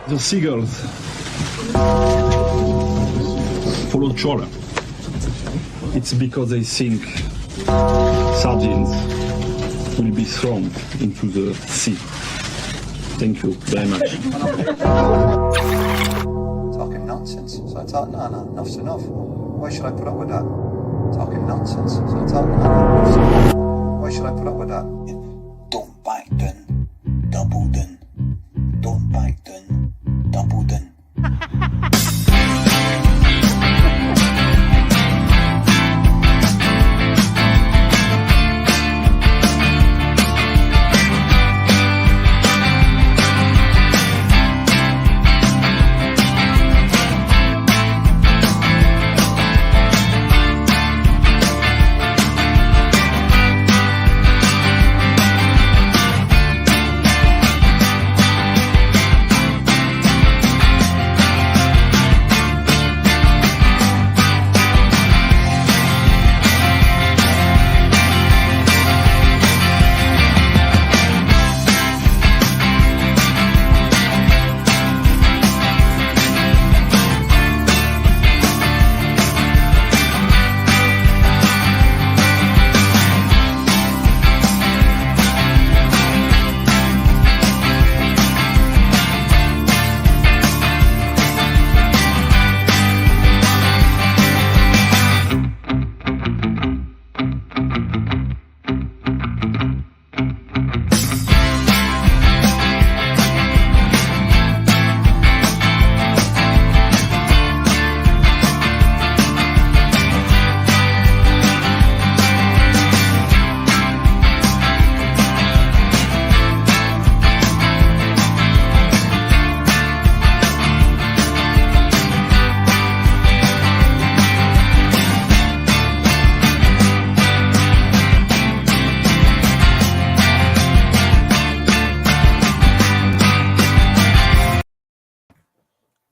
The seagulls follow trawler. It's because they think sardines will be thrown into the sea. Thank you very much. Talking nonsense. So I thought, no, enough's enough. Why should I put up with that? Talking nonsense. So I thought, no, enough's enough. Why should I put up with that? Don't back down, double doon. Don't back down, double doon.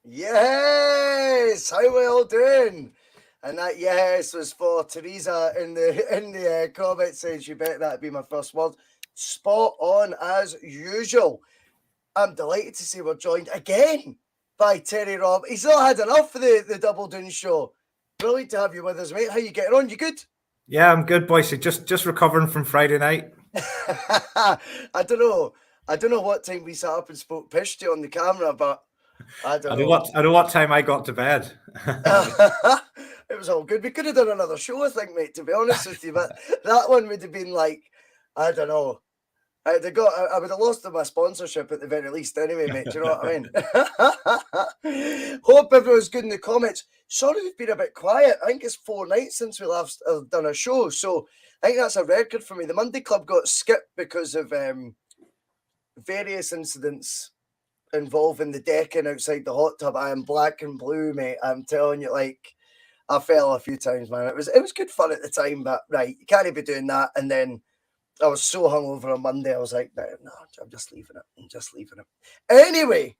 Yes, how are we all doing? And that yes was for Teresa in the comment section. You bet that'd be my first word. Spot on as usual. I'm delighted to see we're joined again by Terry Robb. He's not had enough for the Double Doon Show. Brilliant to have you with us, mate. How you getting on? You good? Yeah, I'm good, boys. Just recovering from Friday night. I don't know what time we sat up and spoke pish to you on the camera, but I don't know. I know what time I got to bed. It was all good. We could have done another show, I think, mate, to be honest with you, but that one would have been like, I don't know. I would have lost my sponsorship at the very least anyway, mate. Do you know what I mean? Hope everyone's good in the comments. Sorry we've been a bit quiet. I think it's 4 nights since we last done a show, so I think that's a record for me. The Monday Club got skipped because of various incidents involving the decking outside the hot tub. I am black and blue, mate. I'm telling you, like, I fell a few times, man. It was good fun at the time, but right, you can't be doing that. And then I was so hungover on Monday, I was like, no, I'm just leaving it. Anyway,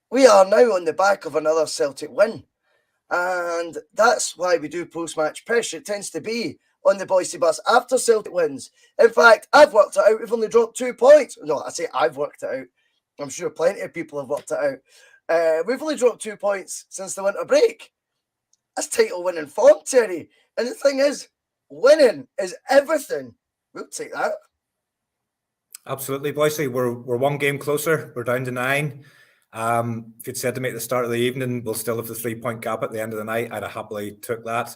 we are now on the back of another Celtic win. And that's why we do post-match pish. It tends to be on the Boise bus after Celtic wins. In fact, I've worked it out. We've only dropped 2 points. No, I say I've worked it out. I'm sure plenty of people have worked it out. We've only dropped 2 points since the winter break. That's title winning form, Terry. And the thing is, winning is everything. We'll take that. Absolutely, Boise. We're 1 game closer. We're down to 9. If you'd said to me at the start of the evening, we'll still have the 3-point gap at the end of the night, I'd have happily took that.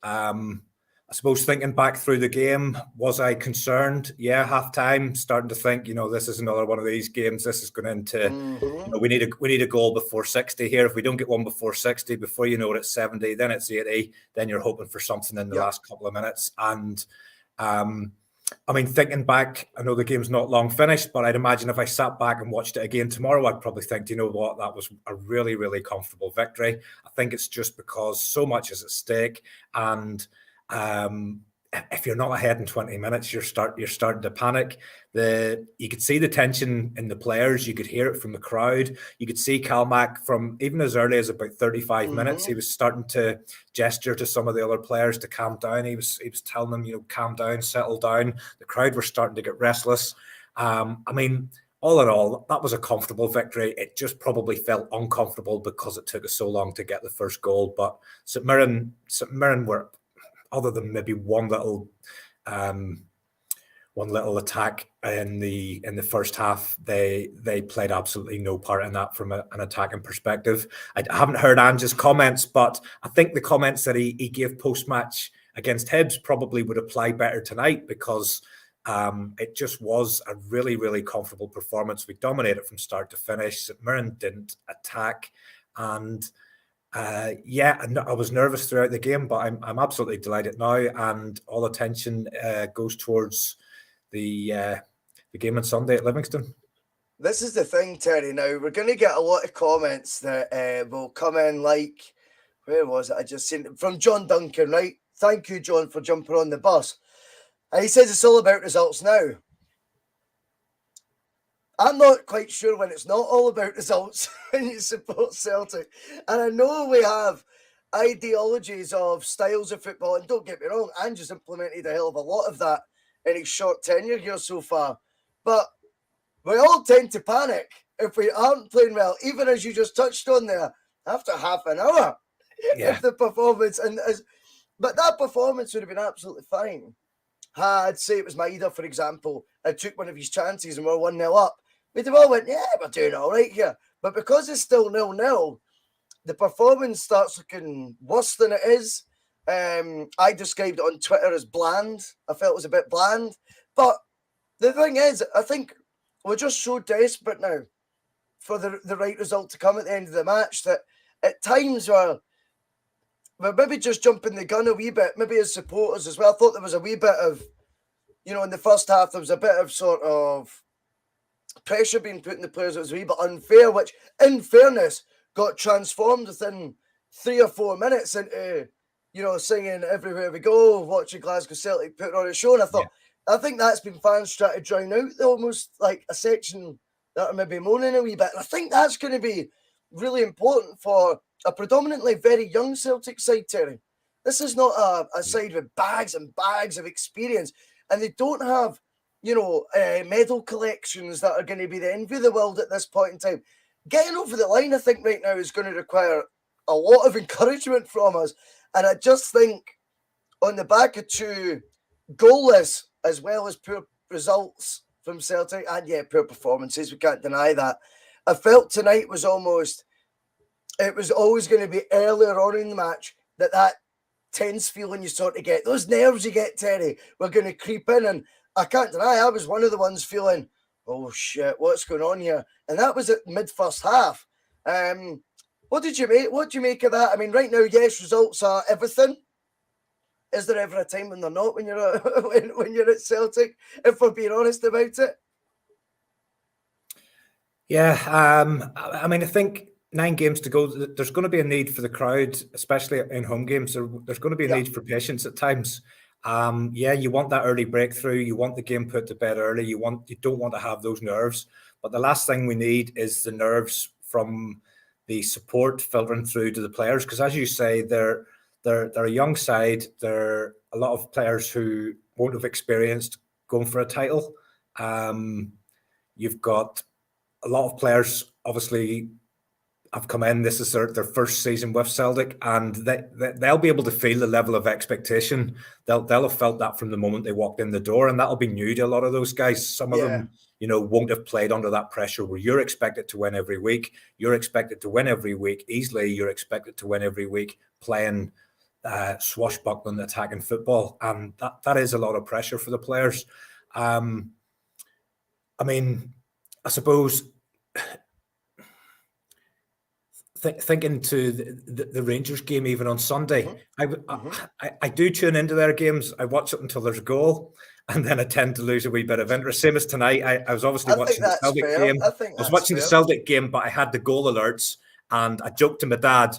I suppose thinking back through the game, was I concerned? Yeah, half-time, starting to think, this is another one of these games. This is going into, we need a goal before 60 here. If we don't get one before 60, before you know it, it's 70, then it's 80, then you're hoping for something in the last couple of minutes. And thinking back, I know the game's not long finished, but I'd imagine if I sat back and watched it again tomorrow, I'd probably think, do you know what, that was a really, really comfortable victory. I think it's just because so much is at stake, and if you're not ahead in 20 minutes, you're starting to panic. You could see the tension in the players. You could hear it from the crowd. You could see Calmac from even as early as about 35 minutes. He was starting to gesture to some of the other players to calm down. He was telling them, calm down, settle down. The crowd were starting to get restless. all in all, that was a comfortable victory. It just probably felt uncomfortable because it took us so long to get the first goal. But St Mirren were, other than maybe one little attack in the first half, they played absolutely no part in that from an attacking perspective. I haven't heard Ange's comments, but I think the comments that he gave post-match against Hibs probably would apply better tonight, because it just was a really, really comfortable performance. We dominated from start to finish. St Mirren didn't attack, and I was nervous throughout the game, but I'm absolutely delighted now, and all attention goes towards the game on Sunday at Livingston. This is the thing, Terry. Now, we're going to get a lot of comments that will come in, like, where was it? I just seen it from John Duncan, right? Thank you, John, for jumping on the bus. And he says it's all about results now. I'm not quite sure when it's not all about results when you support Celtic. And I know we have ideologies of styles of football, and don't get me wrong, Ange's implemented a hell of a lot of that in his short tenure here so far. But we all tend to panic if we aren't playing well, even as you just touched on there, after half an hour. Yeah. If the performance, but that performance would have been absolutely fine. I'd say it was Maeda, for example, and took one of his chances and we're 1-0 up. We'd have all went, yeah, we're doing all right here. But because it's still 0-0, the performance starts looking worse than it is. I described it on Twitter as bland. I felt it was a bit bland. But the thing is, I think we're just so desperate now for the right result to come at the end of the match that at times we're maybe just jumping the gun a wee bit, maybe as supporters as well. I thought there was a wee bit of, in the first half, there was a bit of sort of pressure being put on the players. It was a wee bit unfair, which, in fairness, got transformed within 3 or 4 minutes into, singing Everywhere We Go, watching Glasgow Celtic put on a show. And I thought, I think that's been fans trying to drown out almost like a section that are maybe moaning a wee bit. And I think that's going to be really important for a predominantly very young Celtic side, Terry. This is not a side with bags and bags of experience, and they don't have, medal collections that are going to be the envy of the world at this point in time. Getting over the line, I think, right now is going to require a lot of encouragement from us. And I just think on the back of 2 goalless, as well as poor results from Celtic, and poor performances, we can't deny that. I felt tonight was almost, it was always going to be earlier on in the match that tense feeling you sort of get, those nerves you get, Terry, were going to creep in. And I can't deny, I was one of the ones feeling, oh shit, what's going on here? And that was at mid-first half. What did you make? What do you make of that? I mean, right now, yes, results are everything. Is there ever a time when they're not, when you're when you're at Celtic, if we're being honest about it? Yeah, I mean, I think 9 games to go. There's going to be a need for the crowd, especially in home games. There's going to be a need for patience at times. You want that early breakthrough. You want the game put to bed early. You don't want to have those nerves. But the last thing we need is the nerves from the support filtering through to the players, because as you say, they're a young side. They're a lot of players who won't have experienced going for a title. You've got a lot of players, obviously, have come in. This is their first season with Celtic, and they'll be able to feel the level of expectation. They'll have felt that from the moment they walked in the door, and that'll be new to a lot of those guys. Some of them, won't have played under that pressure where you're expected to win every week. You're expected to win every week easily. You're expected to win every week playing swashbuckling, attacking football, and that is a lot of pressure for the players. I mean, I suppose thinking to the Rangers game even on Sunday, I do tune into their games. I watch it until there's a goal, and then I tend to lose a wee bit of interest. Same as tonight. I was obviously watching the Celtic game. I was watching the Celtic game, but I had the goal alerts, and I joked to my dad.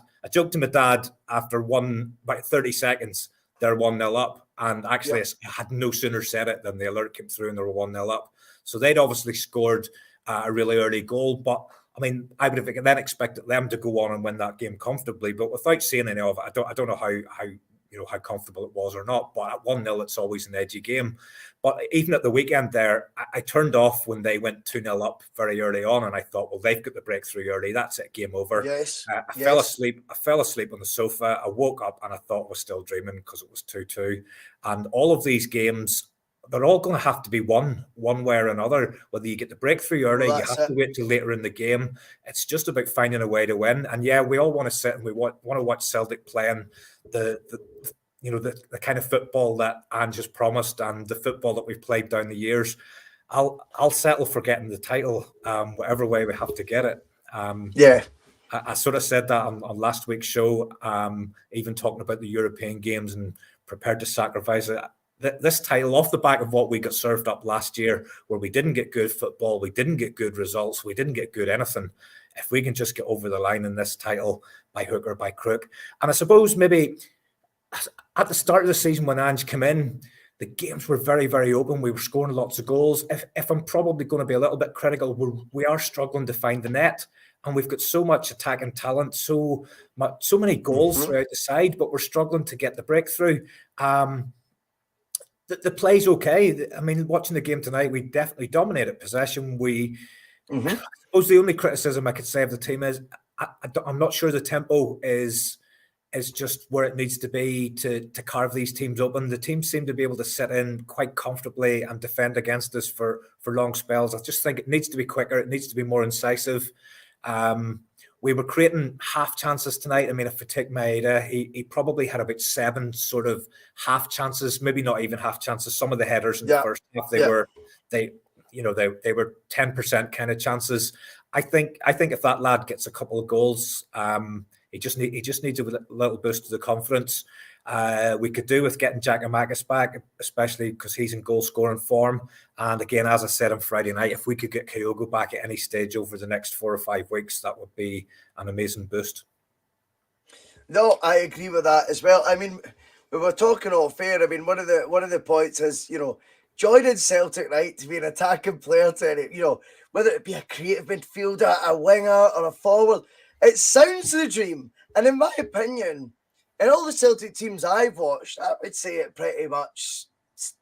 After about 30 seconds, they're 1-0 up. And actually, I had no sooner said it than the alert came through and they were 1-0 up. So they'd obviously scored a really early goal. But, I mean, I would have then expected them to go on and win that game comfortably. But without seeing any of it, I don't know how how comfortable it was or not. But at 1-0, it's always an edgy game. But even at the weekend there, I turned off when they went 2-0 up very early on, and I thought, well, they've got the breakthrough early. That's it, game over. Yes. I fell asleep. I fell asleep on the sofa. I woke up and I thought I was still dreaming because it was 2-2. And all of these games, they're all going to have to be won one way or another. Whether you get the breakthrough early, you have to wait till later in the game. It's just about finding a way to win. And yeah, we all want to sit and we want to watch Celtic playing the kind of football that Ange has promised and the football that we've played down the years. I'll settle for getting the title, whatever way we have to get it. I sort of said that on last week's show, even talking about the European games and prepared to sacrifice it. This title, off the back of what we got served up last year, where we didn't get good football, we didn't get good results, we didn't get good anything. If we can just get over the line in this title by hook or by crook. And I suppose maybe at the start of the season when Ange came in, the games were very, very open. We were scoring lots of goals. If I'm probably going to be a little bit critical, we are struggling to find the net. And we've got so much attacking talent, so many goals throughout the side, but we're struggling to get the breakthrough. The play's okay. I mean, watching the game tonight, we definitely dominated possession. I suppose the only criticism I could say of the team is I'm not sure the tempo is just where it needs to be to carve these teams open. The teams seem to be able to sit in quite comfortably and defend against us for long spells. I just think it needs to be quicker. It needs to be more incisive. We were creating half chances tonight. I mean, if we take Maeda, he probably had about 7 sort of half chances, maybe not even half chances. Some of the headers in the first half, they were 10% kind of chances. I think if that lad gets a couple of goals, he just needs a little boost to the confidence. We could do with getting Giakoumakis back, especially because he's in goal scoring form. And again, as I said on Friday night, if we could get Kyogo back at any stage over the next 4 or 5 weeks, that would be an amazing boost. No, I agree with that as well. I mean, we were talking off air. I mean, one of the points is, joining Celtic, right, to be an attacking player, whether it be a creative midfielder, a winger, or a forward, it sounds the dream. And in my opinion, in all the Celtic teams I've watched, I would say it pretty much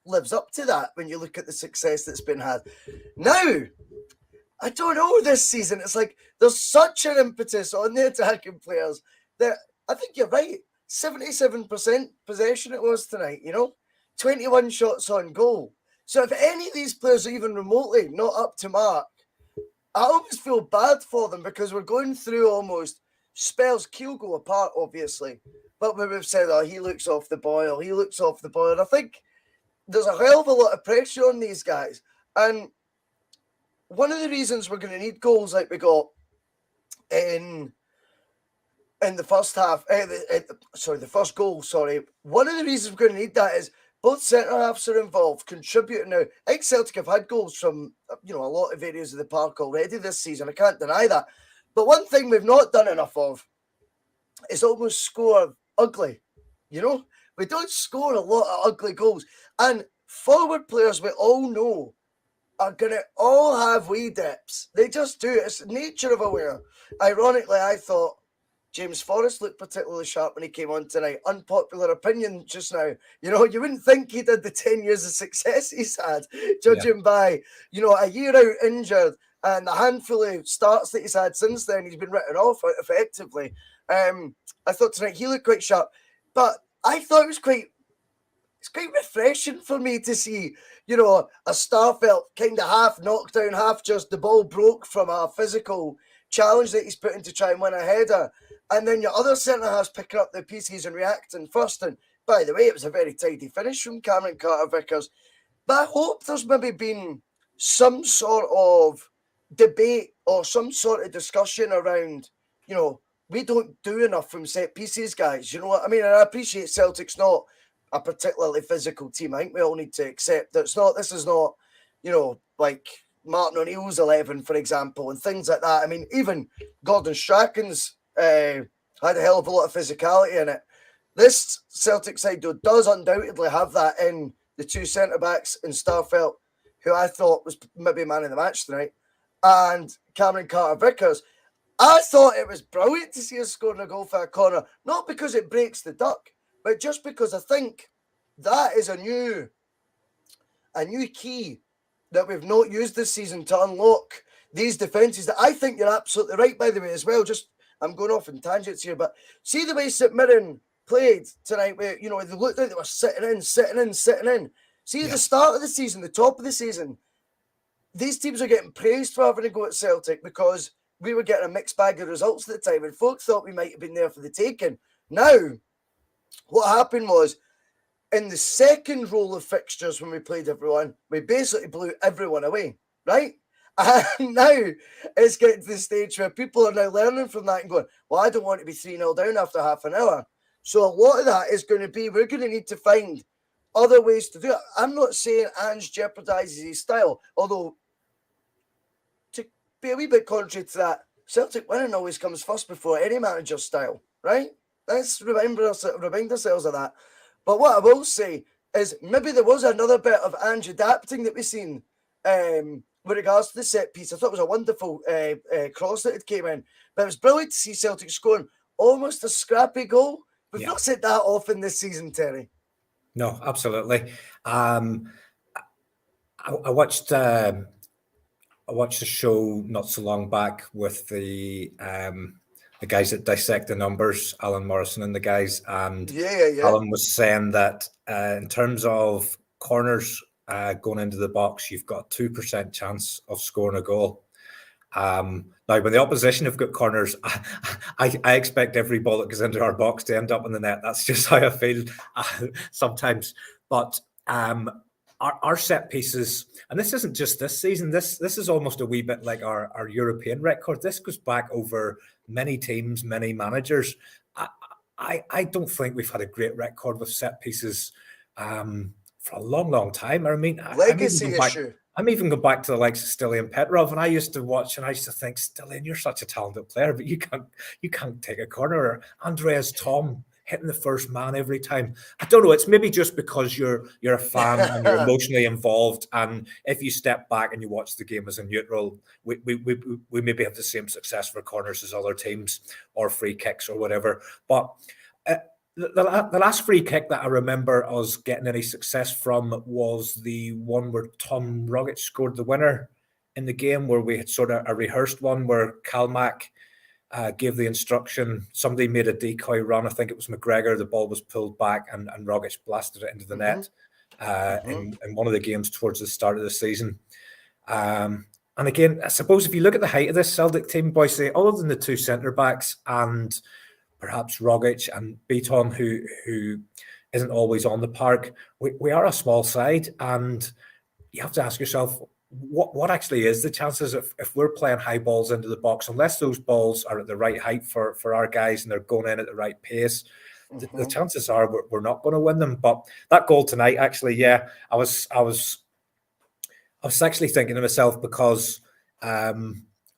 lives up to that when you look at the success that's been had. Now, I don't know this season. It's like there's such an impetus on the attacking players that I think you're right. 77% possession it was tonight, 21 shots on goal. So if any of these players are even remotely not up to mark, I almost feel bad for them because we're going through almost spells. Kyogo apart, obviously. But when we've said, he looks off the boil, and I think there's a hell of a lot of pressure on these guys. And one of the reasons we're going to need goals like we got in the first half, the first goal, one of the reasons we're going to need that is both centre-halves are involved, contributing now. I think Celtic have had goals from, a lot of areas of the park already this season. I can't deny that. But one thing we've not done enough of is almost score ugly. We don't score a lot of ugly goals. And forward players, we all know, are going to all have wee dips. They just do. It's the nature of a winner. Ironically, I thought James Forrest looked particularly sharp when he came on tonight. Unpopular opinion just now. You wouldn't think he did the 10 years of success he's had, judging by, a year out injured and the handful of starts that he's had since then. He's been written off effectively. I thought tonight he looked quite sharp, but I thought it's quite refreshing for me to see, a Starfelt kind of half knocked down, half just the ball broke from a physical challenge that he's put in to try and win a header. And then your other centre-halves picking up the pieces and reacting first. And by the way, it was a very tidy finish from Cameron Carter-Vickers. But I hope there's maybe been some sort of debate or some sort of discussion around, we don't do enough from set pieces, guys. You know what I mean? And I appreciate Celtic's not a particularly physical team. I think we all need to accept that this is not, like Martin O'Neill's 11, for example, and things like that. I mean, even Gordon Strachan's had a hell of a lot of physicality in it. This Celtic side, though, does undoubtedly have that in the two centre-backs in Starfelt, who I thought was maybe man of the match tonight, and Cameron Carter-Vickers. I thought it was brilliant to see us scoring a goal for a corner, not because it breaks the duck, but just because I think that is a new key that we've not used this season to unlock these defences. That I think you're absolutely right, by the way, as well. Just I'm going off in tangents here, but see the way St Mirren played tonight, where they looked like they were sitting in. See, at the start of the season, the top of the season, these teams are getting praised for having a go at Celtic because we were getting a mixed bag of results at the time, and folk thought we might have been there for the taking. Now, what happened was, in the second roll of fixtures when we played everyone, we basically blew everyone away, right? And now it's getting to the stage where people are now learning from that and going, well, I don't want to be 3-0 down after half an hour. So a lot of that is going to be, we're going to need to find other ways to do it. I'm not saying Ange jeopardises his style, although to be a wee bit contrary to that, Celtic winning always comes first before any manager's style, right? Let's remind ourselves of that. But what I will say is maybe there was another bit of Ange adapting that we've seen with regards to the set piece. I thought it was a wonderful cross that it came in. But it was brilliant to see Celtic scoring almost a scrappy goal. We've not said that often this season, Terry. No, absolutely. I watched a show not so long back with the guys that dissect the numbers, Alan Morrison and the guys, and Alan was saying that in terms of corners going into the box, you've got a 2% chance of scoring a goal. Now, when the opposition have got corners, I expect every ball that goes into our box to end up in the net. That's just how I feel sometimes. But our set pieces, and this isn't just this season, this is almost a wee bit like our European record. This goes back over many teams, many managers. I don't think we've had a great record with set pieces for a long time. I mean, legacy issue. I'm even going back to the likes of Stille and Petrov, and I used to watch and I used to think, Stille, you're such a talented player, but you can't take a corner. Or Andreas Tom hitting the first man every time. I don't know. It's maybe just because you're a fan and you're emotionally involved, and if you step back and you watch the game as a neutral, we maybe have the same success for corners as other teams or free kicks or whatever. But the last free kick that I remember us getting any success from was the one where Tom Rogic scored the winner in the game, where we had sort of a rehearsed one where Kalmak gave the instruction. Somebody made a decoy run. I think it was McGregor. The ball was pulled back and Rogic blasted it into the net in one of the games towards the start of the season. And again, I suppose if you look at the height of this Celtic team, boys, other than the two centre-backs and perhaps Rogic and Beaton, who isn't always on the park, we are a small side, and you have to ask yourself, what actually is the chances if we're playing high balls into the box, unless those balls are at the right height for our guys and they're going in at the right pace, the chances are we're not going to win them. But that goal tonight, actually, I was actually thinking to myself, because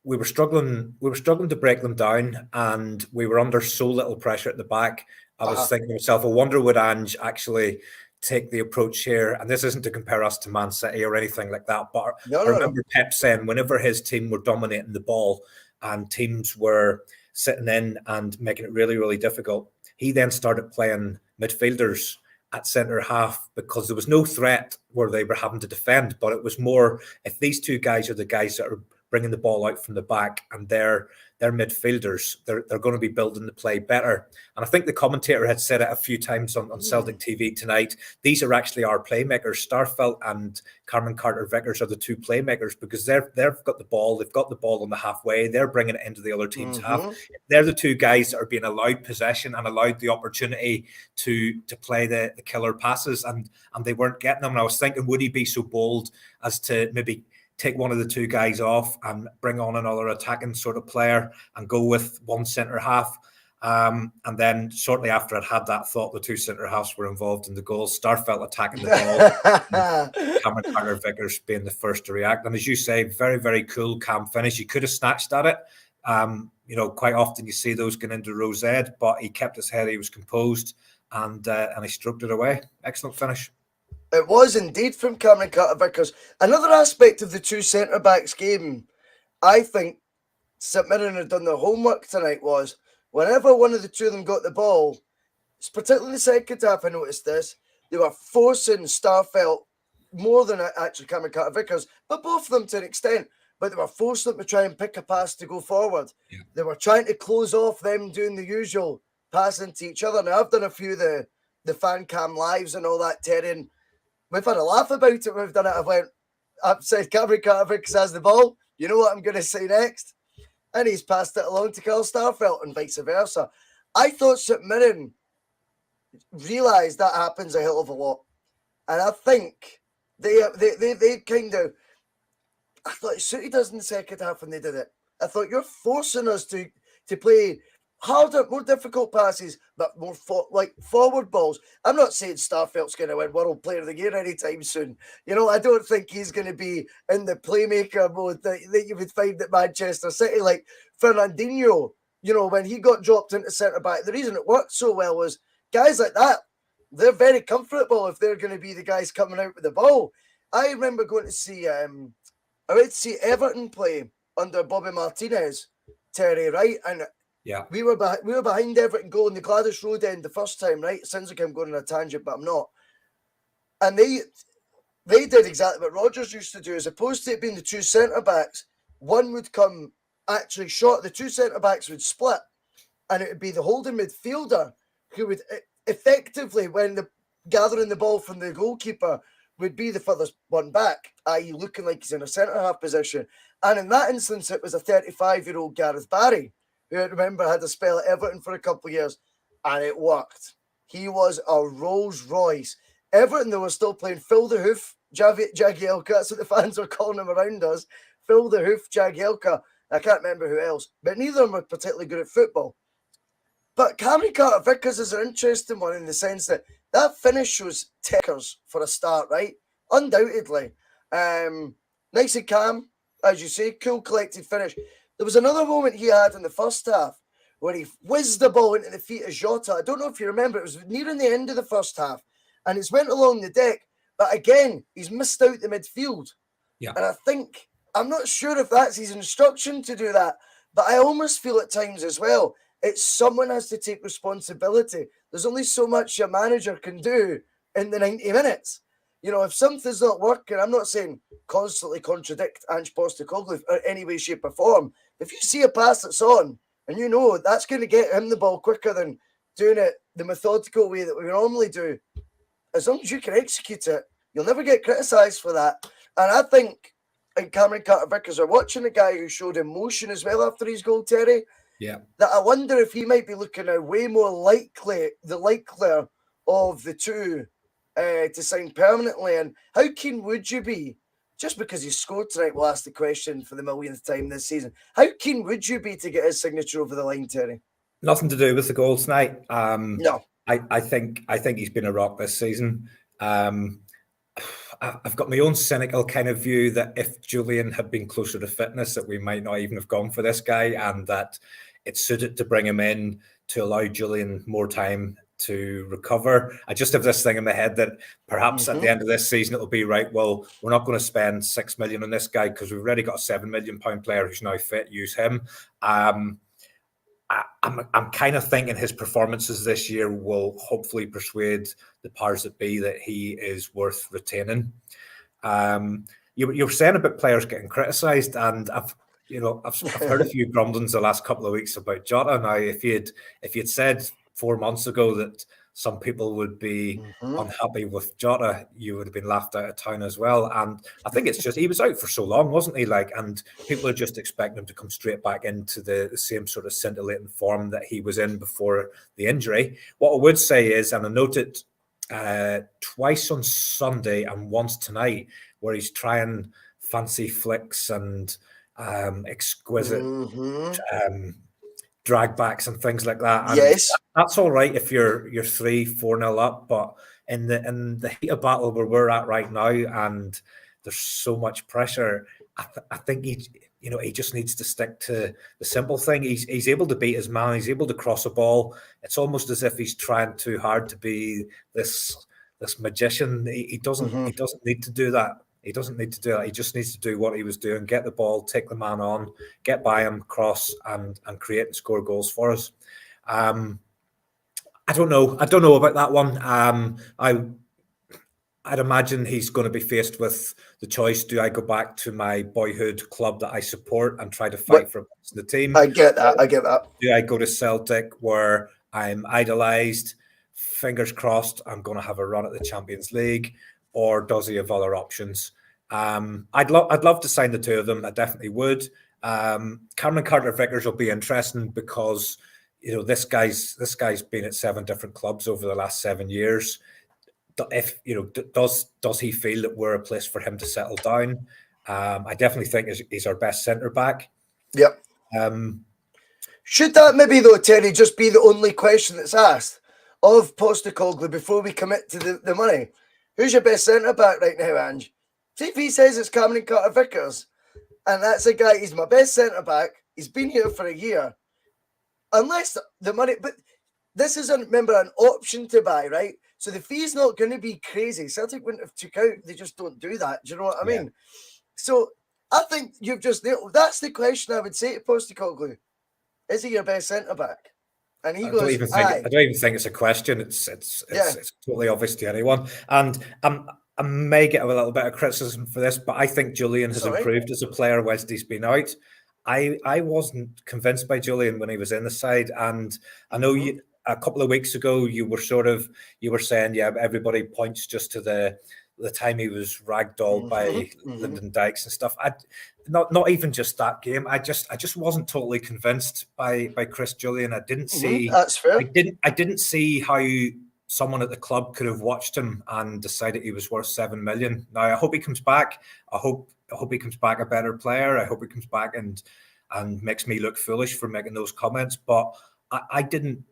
we were struggling to break them down, and we were under so little pressure at the back. I was thinking to myself, I wonder would Ange actually take the approach here, and this isn't to compare us to Man City or anything like that, but I remember Pep saying whenever his team were dominating the ball and teams were sitting in and making it really, really difficult, he then started playing midfielders at centre half, because there was no threat where they were having to defend, but it was more, if these two guys are the guys that are bringing the ball out from the back and they're midfielders, they're going to be building the play better. And I think the commentator had said it a few times on Celtic TV tonight. These are actually our playmakers. Starfelt and Carter-Vickers are the two playmakers, because they've got the ball. They've got the ball on the halfway. They're bringing it into the other team's half. They're the two guys that are being allowed possession and allowed the opportunity to play the killer passes, and they weren't getting them. And I was thinking, would he be so bold as to maybe take one of the two guys off and bring on another attacking sort of player and go with one centre half? And then shortly after I'd had that thought, the two centre halves were involved in the goals. Starfelt attacking the ball, Carter-Vickers being the first to react. And as you say, very, very cool, calm finish. He could have snatched at it. Quite often you see those going into row Z, but he kept his head, he was composed, and he stroked it away. Excellent finish. It was indeed from Cameron Carter-Vickers. Another aspect of the two centre-backs game, I think St Mirren had done their homework tonight, was whenever one of the two of them got the ball, particularly the second half, I noticed this. They were forcing Starfelt more than actually Cameron Carter-Vickers, but both of them to an extent. But they were forcing them to try and pick a pass to go forward. Yeah. They were trying to close off them doing the usual passing to each other. Now, I've done a few of the fan cam lives and all that, Terry, and we've had a laugh about it when we've done it. I've said Cameron Carter-Vickers has the ball. You know what I'm going to say next? And he's passed it along to Carl Starfelt and vice versa. I thought St Mirren realised that happens a hell of a lot. And I think they kind of, I thought it suited us in the second half when they did it. I thought you're forcing us to play harder, more difficult passes, but more forward balls. I'm not saying Starfelt's going to win World Player of the Year anytime soon. You know, I don't think he's going to be in the playmaker mode that you would find at Manchester City, like Fernandinho. You know, when he got dropped into centre back, the reason it worked so well was guys like that, they're very comfortable if they're going to be the guys coming out with the ball. I remember going to see, I went to see Everton play under Bobby Martinez, Terry, right? And yeah, we were behind Everton goal in the Gladys Road end the first time, right? It sounds like I'm going on a tangent, but I'm not. And they did exactly what Rodgers used to do. As opposed to it being the two centre-backs, one would come actually short. The two centre-backs would split, and it would be the holding midfielder who would effectively, when gathering the ball from the goalkeeper, would be the furthest one back, i.e. looking like he's in a centre-half position. And in that instance, it was a 35-year-old Gareth Barry, who I remember had a spell at Everton for a couple of years, and it worked. He was a Rolls Royce. Everton, they were still playing Phil the Hoof, Jagielka, that's what the fans were calling him around us. Phil the Hoof, Jagielka. I can't remember who else, but neither of them were particularly good at football. But Cameron Carter-Vickers is an interesting one in the sense that finish was tickers for a start, right? Undoubtedly. Nice and calm, as you say, cool, collected finish. There was another moment he had in the first half where he whizzed the ball into the feet of Jota. I don't know if you remember, it was nearing the end of the first half, and it's went along the deck. But again, he's missed out the midfield. Yeah. And I think, I'm not sure if that's his instruction to do that, but I almost feel at times as well, it's someone has to take responsibility. There's only so much your manager can do in the 90 minutes. You know, if something's not working, I'm not saying constantly contradict Ange Postecoglou in any way, shape or form. If you see a pass that's on and you know that's going to get him the ball quicker than doing it the methodical way that we normally do, as long as you can execute it, you'll never get criticised for that. And I think in Cameron Carter-Vickers are watching a guy who showed emotion as well after his goal, Terry. Yeah. That I wonder if he might be looking at way more likelier of the two to sign permanently. And how keen would you be, just because he scored tonight, we'll ask the question for the millionth time this season, how keen would you be to get his signature over the line, Terry? Nothing to do with the goal tonight. No. I think he's been a rock this season. I've got my own cynical kind of view that if Julian had been closer to fitness, that we might not even have gone for this guy, and that it suited to bring him in to allow Julian more time to recover. I just have this thing in my head that perhaps at the end of this season it'll be right, well, we're not going to spend 6 million on this guy because we've already got a £7 million player who's now fit, use him. I'm kind of thinking his performances this year will hopefully persuade the powers that be that he is worth retaining. You were saying about players getting criticised, and I've heard a few grumblings the last couple of weeks about Jota. Now, if you'd said 4 months ago that some people would be unhappy with Jota, you would have been laughed out of town as well. And I think it's just, he was out for so long, wasn't he? And people are just expecting him to come straight back into the same sort of scintillating form that he was in before the injury. What I would say is, and I noted twice on Sunday and once tonight, where he's trying fancy flicks and exquisite drag backs and things like that. And yes, that's all right if you're 3-4-0 up, but in the heat of battle where we're at right now, and there's so much pressure, I think he just needs to stick to the simple thing. He's able to beat his man. He's able to cross a ball. It's almost as if he's trying too hard to be this magician. He doesn't need to do that. He doesn't need to do that. He just needs to do what he was doing: get the ball, take the man on, get by him, cross, and create and score goals for us. I I don't know. I don't know about that one. I'd imagine he's going to be faced with the choice: do I go back to my boyhood club that I support and try to fight for a place in the team? I get that. I get that. Do I go to Celtic where I'm idolised? Fingers crossed, I'm going to have a run at the Champions League, or does he have other options? I'd love to sign the two of them. I definitely would. Cameron Carter-Vickers will be interesting because this guy's been at 7 different clubs over the last 7 years. If does he feel that we're a place for him to settle down? I definitely think he's our best centre back. Yep. Should that maybe though, Terry, just be the only question that's asked of Postecoglou before we commit to the money? Who's your best centre back right now, Ange? See if he says it's Cameron Carter-Vickers, and that's a guy. He's my best centre back. He's been here for a year. Unless the money, but this is remember an option to buy, right? So the fee's not going to be crazy. Celtic wouldn't have took out. They just don't do that. Do you know what I mean? So I think you've just nailed. That's the question I would say to Postecoglou. Is he your best centre back? And he goes, I don't even think it's a question. It's totally obvious to anyone. And I may get a little bit of criticism for this, but I think Julian has improved as a player whilst he's been out. I wasn't convinced by Julian when he was in the side, and I know a couple of weeks ago you were saying, yeah, everybody points just to the time he was ragdolled by Lyndon Dykes and stuff. Not even just that game. I just wasn't totally convinced by Chris Julian. I didn't see. That's fair. I didn't see how someone at the club could have watched him and decided he was worth 7 million. Now I hope he comes back. I hope he comes back a better player. I hope he comes back and makes me look foolish for making those comments. But I didn't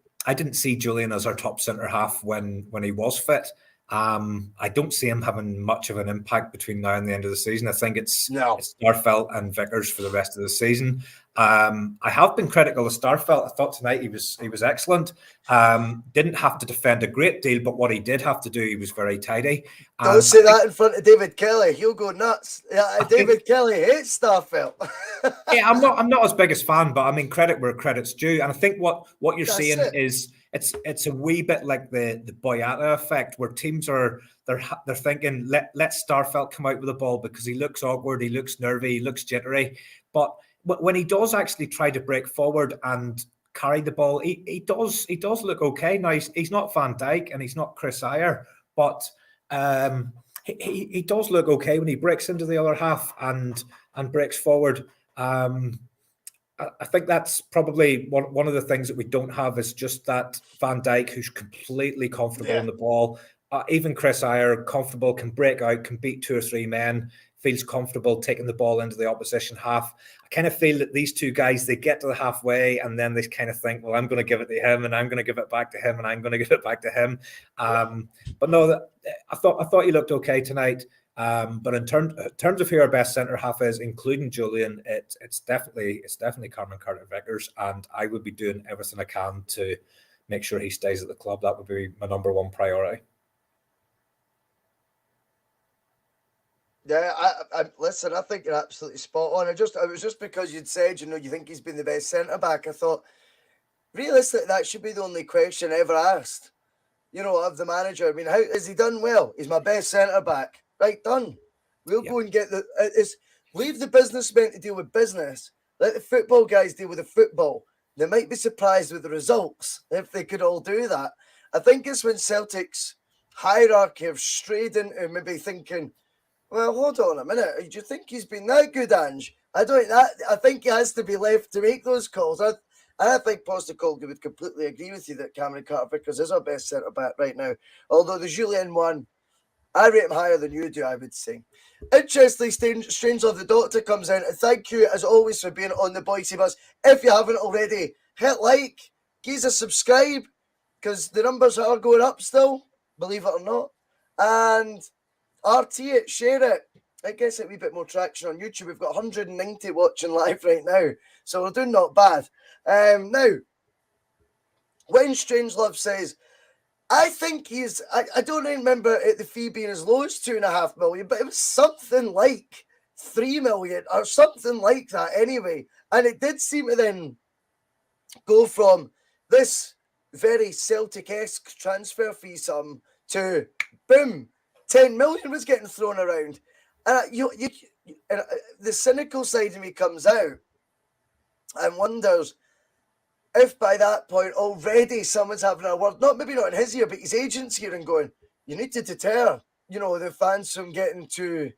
see Julian as our top centre half when he was fit. I don't see him having much of an impact between now and the end of the season. I think it's Starfelt and Vickers for the rest of the season. I have been critical of Starfelt. I thought tonight he was excellent. Didn't have to defend a great deal, but what he did have to do, he was very tidy. Don't say that in front of David Kelly. He'll go nuts. Yeah, David Kelly hates Starfelt. Yeah, I'm not as big a fan, but I mean credit where credit's due. And I think what you're seeing is it's a wee bit like the Boyata effect, where teams they're thinking let Starfelt come out with the ball because he looks awkward, he looks nervy, he looks jittery. But when he does actually try to break forward and carry the ball, he does look okay. Now he's not Van Dijk and he's not Chris Ayer, but he does look okay when he breaks into the other half and breaks forward. I think that's probably one of the things that we don't have is just that Van Dijk who's completely comfortable in the ball. Even Chris Ayer, comfortable, can break out, can beat 2 or 3 men, feels comfortable taking the ball into the opposition half. I kind of feel that these two guys, they get to the halfway and then they kind of think, well, I'm going to give it to him and I'm going to give it back to him and I'm going to give it back to him. But no, I thought he looked okay tonight. But in terms of who our best centre half is, including Julian, it's definitely Cameron Carter-Vickers, and I would be doing everything I can to make sure he stays at the club. That would be my number one priority. Yeah, I listen. I think you're absolutely spot on. It was just because you'd said, you think he's been the best centre back. I thought, realistically, that should be the only question ever asked. Of the manager. I mean, how has he done? Well, he's my best centre back. Right, done. We'll go and get leave the businessmen to deal with business. Let the football guys deal with the football. They might be surprised with the results if they could all do that. I think it's when Celtic's hierarchy have strayed into maybe thinking, well, hold on a minute. Do you think he's been that good, Ange? I think he has to be left to make those calls. I think Postecoglou would completely agree with you that Cameron Carter-Vickers is our best centre back right now. Although the Julian one, I rate him higher than you do, I would say. Interestingly, Strange Love the Doctor comes in. And thank you, as always, for being on the Boise Bus. If you haven't already, hit like, give us a subscribe, because the numbers are going up still, believe it or not. And RT it, share it. I guess it'll be a bit more traction on YouTube. We've got 190 watching live right now, so we're doing not bad. Now, when Strangelove says, I think I don't remember the fee being as low as 2.5 million, but it was something like 3 million or something like that anyway. And it did seem to then go from this very Celtic-esque transfer fee sum to, boom, 10 million was getting thrown around. And the cynical side of me comes out and wonders if by that point already someone's having a word, maybe not in his ear, but his agent's here and going, you need to deter, the fans from getting too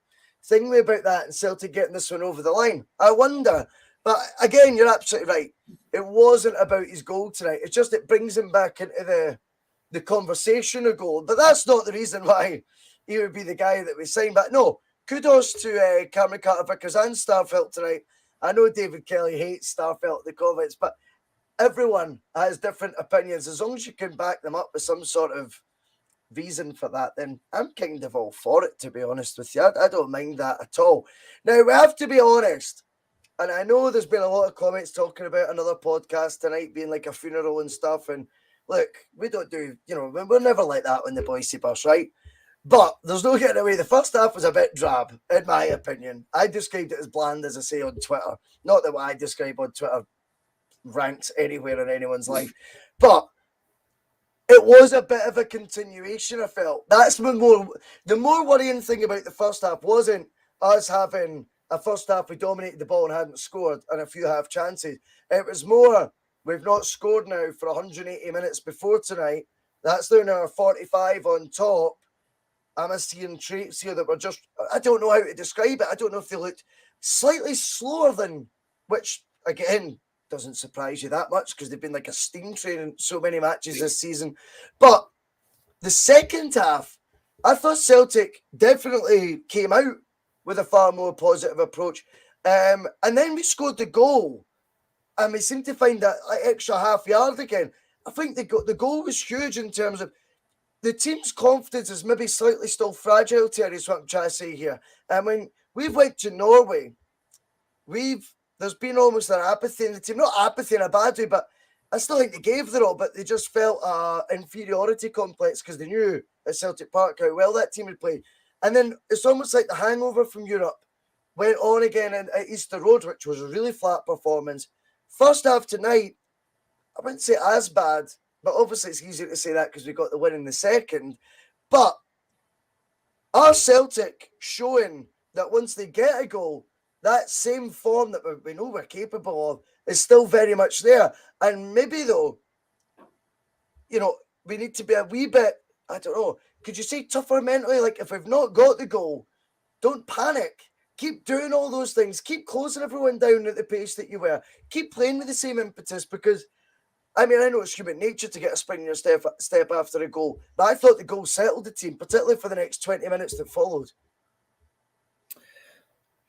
thingy about that and Celtic getting this one over the line. I wonder. But again, you're absolutely right. It wasn't about his goal tonight. It's just it brings him back into the conversation of goal. But that's not the reason why he would be the guy that we signed. But no, kudos to Cameron Carter-Vickers and Spfl tonight. I know David Kelly hates Spfl in the comments, but everyone has different opinions. As long as you can back them up with some sort of reason for that, then I'm kind of all for it, to be honest with you. I don't mind that at all. Now, we have to be honest. And I know there's been a lot of comments talking about another podcast tonight being like a funeral and stuff. And look, we don't do, we're never like that when the boys see us, right? But there's no getting away. The first half was a bit drab, in my opinion. I described it as bland, as I say on Twitter. Not that what I describe on Twitter ranks anywhere in anyone's life. But it was a bit of a continuation, I felt. That's the more worrying thing about the first half wasn't us having a first half we dominated the ball and hadn't scored and a few half chances. It was more, we've not scored now for 180 minutes before tonight. That's now our 45 on top. I'm seeing traits here that were just, I don't know how to describe it. I don't know if they looked slightly slower than, which again, doesn't surprise you that much because they've been like a steam train in so many matches this season. But the second half, I thought Celtic definitely came out with a far more positive approach. And then we scored the goal and we seemed to find that extra half yard again. I think the goal was huge in terms of the team's confidence is maybe slightly still fragile, Terry, is what I'm trying to say here. And when we've went to Norway, there's been almost an apathy in the team. Not apathy in a bad way, but I still think they gave their all, but they just felt inferiority complex because they knew at Celtic Park how well that team had played. And then it's almost like the hangover from Europe went on again at Easter Road, which was a really flat performance. First half tonight, I wouldn't say as bad, but obviously it's easier to say that because we got the win in the second. But our Celtic showing that once they get a goal, that same form that we know we're capable of is still very much there. And maybe, though, we need to be a wee bit, I don't know, could you say tougher mentally? Like, if we've not got the goal, don't panic. Keep doing all those things. Keep closing everyone down at the pace that you were. Keep playing with the same impetus because, I know it's human nature to get a spring in your step after a goal, but I thought the goal settled the team, particularly for the next 20 minutes that followed.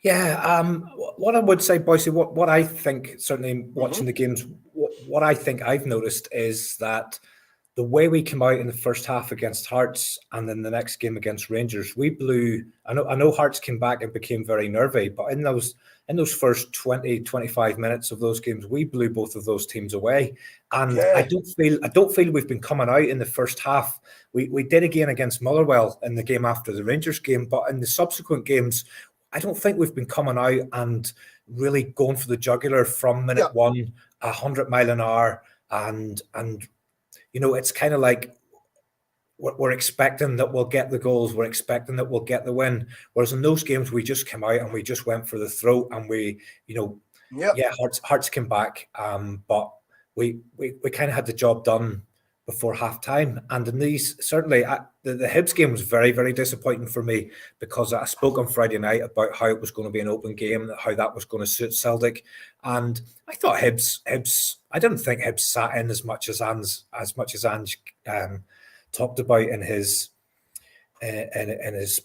Yeah, what I would say, Boyce, what I think, certainly watching the games, what I think I've noticed is that the way we came out in the first half against Hearts and then the next game against Rangers, we blew. I know Hearts came back and became very nervy, but in those first 20, 25 minutes of those games, we blew both of those teams away. And yeah. I don't feel we've been coming out in the first half. We did again against Motherwell in the game after the Rangers game, but in the subsequent games, I don't think we've been coming out and really going for the jugular from minute 100 mile an hour. And it's kind of like we're expecting that we'll get the goals. We're expecting that we'll get the win. Whereas in those games, we just came out and we just went for the throat and we, Hearts came back. But we kind of had the job done before half time. And in these, certainly the Hibs game was very, very disappointing for me because I spoke on Friday night about how it was going to be an open game, how that was going to suit Celtic. And I thought Hibs, I didn't think Hibs sat in as much as Ange talked about in his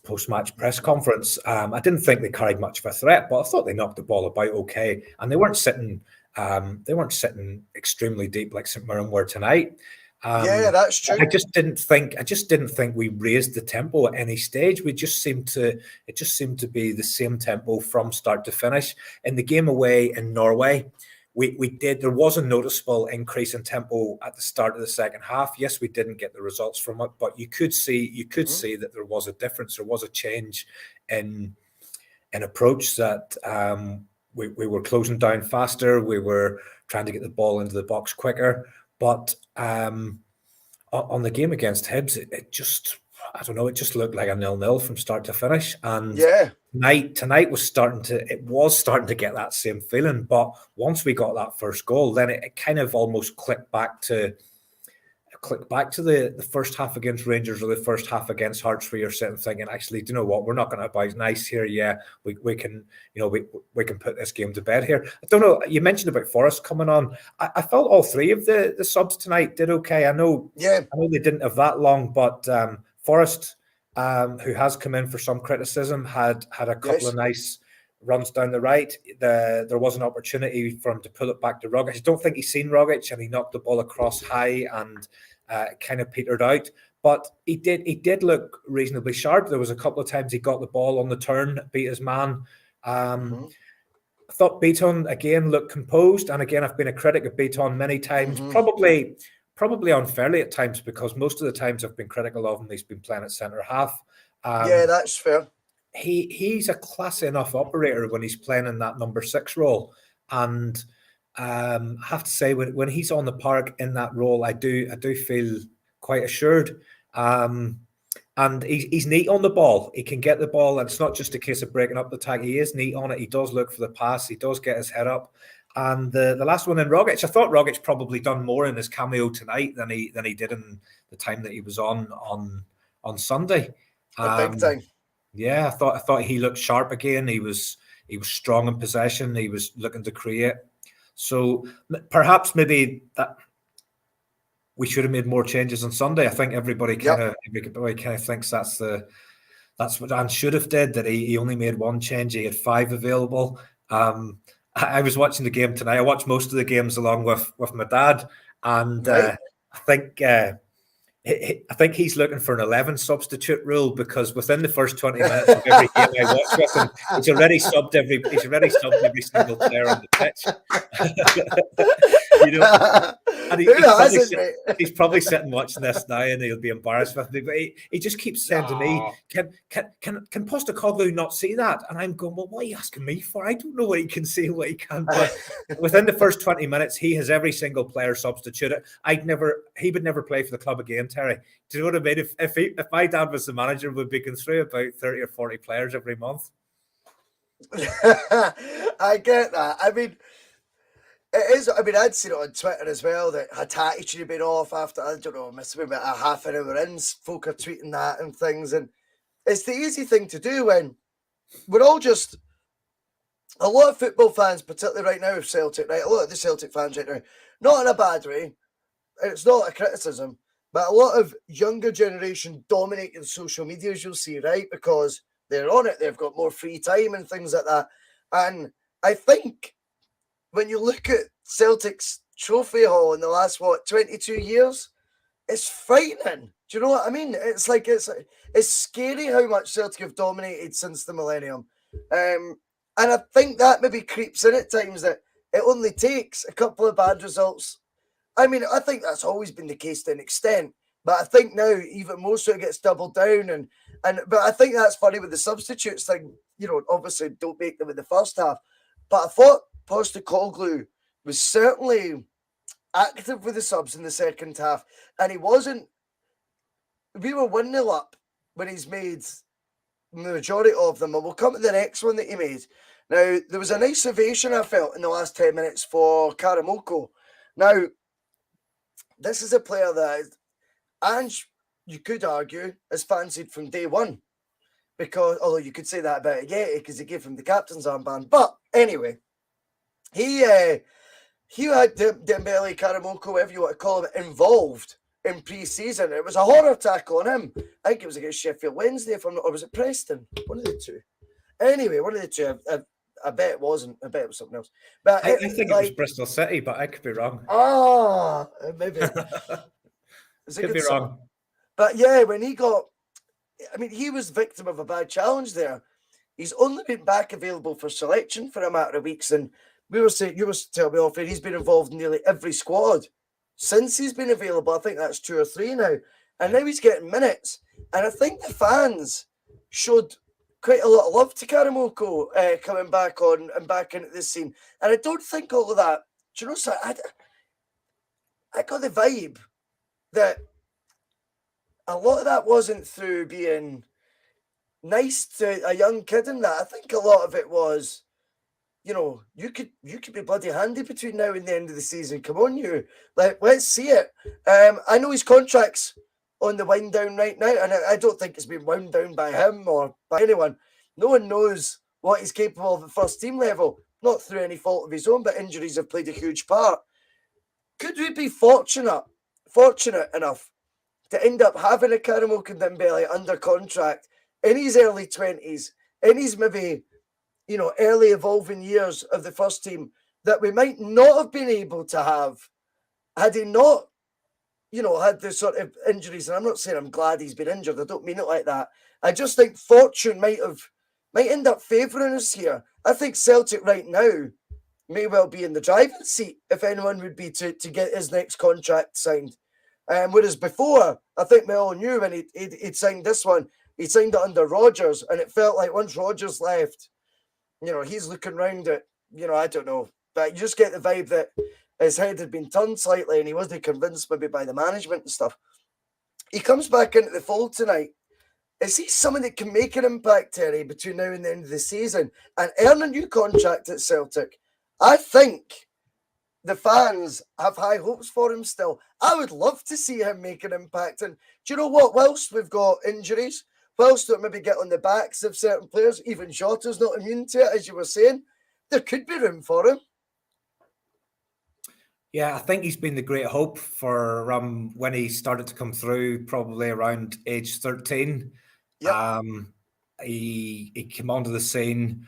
post-match press conference. I didn't think they carried much of a threat, but I thought they knocked the ball about okay. And they weren't sitting extremely deep like St Mirren were tonight. Yeah, that's true. I just didn't think we raised the tempo at any stage. It just seemed to be the same tempo from start to finish. In the game away in Norway, there was a noticeable increase in tempo at the start of the second half. Yes, we didn't get the results from it, but you could see that there was a difference. There was a change in approach that we were closing down faster. We were trying to get the ball into the box quicker. But on the game against Hibs, it just, I don't know, it just looked like a 0-0 from start to finish. And Yeah. tonight was starting to get that same feeling. But once we got that first goal, then it kind of almost clicked back to the first half against Rangers or the first half against Hearts, where you're sitting thinking, actually, do you know what? We're not going to buy nice here. Yeah, we can, we can put this game to bed here. I don't know. You mentioned about Forrest coming on. I felt all three of the subs tonight did okay. I know they didn't have that long, but Forrest, who has come in for some criticism, had a couple of nice runs down the right. There was an opportunity for him to pull it back to Rogic. I don't think he's seen Rogic, and he knocked the ball across high and kind of petered out. But he did look reasonably sharp. There was a couple of times he got the ball on the turn, beat his man. I thought Beaton again looked composed, and again I've been a critic of Beaton many times, probably unfairly at times, because most of the times I've been critical of him, he's been playing at centre half. Yeah, that's fair. He's a classy enough operator when he's playing in that number 6 role, and I have to say when he's on the park in that role, I do feel quite assured. And he's neat on the ball. He can get the ball, and it's not just a case of breaking up the tag. He is neat on it. He does look for the pass. He does get his head up. And the last one in Rogic, I thought Rogic probably done more in his cameo tonight than he did in the time that he was on Sunday. A big time. Yeah, I thought he looked sharp again. He was strong in possession. He was looking to create. So perhaps maybe that we should have made more changes on Sunday. I think everybody kind of thinks that's what Dan should have did. That he only made one change. He had 5 available. I was watching the game tonight. I watched most of the games along with my dad, and I think he's looking for an 11 substitute rule, because within the first 20 minutes of every game I watch with him, he's already subbed every single player on the pitch. And he's probably sitting watching this now, and he'll be embarrassed with me. But he just keeps saying to me, "Can Postecoglou not see that?" And I'm going, "Well, what are you asking me for? I don't know what he can see and what he can't." But within the first 20 minutes, he has every single player substituted. He would never play for the club again, Terry. Do you know what I mean? If my dad was the manager, we'd be going through about 30 or 40 players every month. I get that. I mean, it is. I mean, I'd seen it on Twitter as well that Hatate should have been off after, I don't know, must have been about a half an hour in. Folk are tweeting that and things. And it's the easy thing to do when we're all just, a lot of football fans, particularly right now with Celtic, right? A lot of the Celtic fans right now, not in a bad way, it's not a criticism, but a lot of younger generation dominating social media, as you'll see, right? Because they're on it, they've got more free time and things like that. And I think when you look at Celtic's trophy haul in the last, 22 years, it's frightening. Do you know what I mean? It's like, it's scary how much Celtic have dominated since the millennium. And I think that maybe creeps in at times, that it only takes a couple of bad results. I mean, I think that's always been the case to an extent, but I think now even more so it gets doubled down. But I think that's funny with the substitutes thing. Obviously don't make them in the first half, but I thought Postecoglou was certainly active with the subs in the second half, and he wasn't. We were 1-0 up when he's made the majority of them, and we'll come to the next one that he made. Now, there was a nice ovation I felt in the last 10 minutes for Karamoko. Now, this is a player that Ange, you could argue, is fancied from day one, because, although you could say that about Yeti because he gave him the captain's armband. But anyway, he had Dembele, Karamoko, whatever you want to call him, involved in pre-season. It was a horror tackle on him. I think it was against Sheffield Wednesday, or was it Preston? One of the two. Anyway, one of the two. I bet it wasn't. I bet it was something else. But I think it was Bristol City, but I could be wrong. Maybe. Could be wrong. But yeah, when he was victim of a bad challenge there. He's only been back available for selection for a matter of weeks, and you were telling me, Alfred, he's been involved in nearly every squad since he's been available. I think that's 2 or 3 now, and now he's getting minutes. And I think the fans showed quite a lot of love to Karamoko coming back on and back into this scene. And I don't think all of that. Do you know, I got the vibe that a lot of that wasn't through being nice to a young kid in that. I think a lot of it was, you could be bloody handy between now and the end of the season. Come on, you. Let's see it. I know his contract's on the wind down right now, and I don't think it's been wound down by him or by anyone. No one knows what he's capable of at first team level, not through any fault of his own, but injuries have played a huge part. Could we be fortunate enough to end up having a Caramel Dembele under contract in his early 20s, in his maybe, early evolving years of the first team, that we might not have been able to have had he not, had the sort of injuries. And I'm not saying I'm glad he's been injured. I don't mean it like that. I just think fortune might end up favouring us here. I think Celtic right now may well be in the driving seat if anyone would be to get his next contract signed. Whereas before, I think we all knew when he'd signed this one, he signed it under Rodgers, and it felt like once Rodgers left, he's looking round at, I don't know, but you just get the vibe that his head had been turned slightly and he wasn't convinced maybe by the management and stuff. He comes back into the fold tonight. Is he someone that can make an impact, Terry, between now and the end of the season and earn a new contract at Celtic? I think the fans have high hopes for him still. I would love to see him make an impact. And do you know what? Whilst we've got injuries, whilst it maybe get on the backs of certain players, even Jota's not immune to it, as you were saying, there could be room for him. Yeah, I think he's been the great hope for when he started to come through, probably around age 13. Yep. He came onto the scene.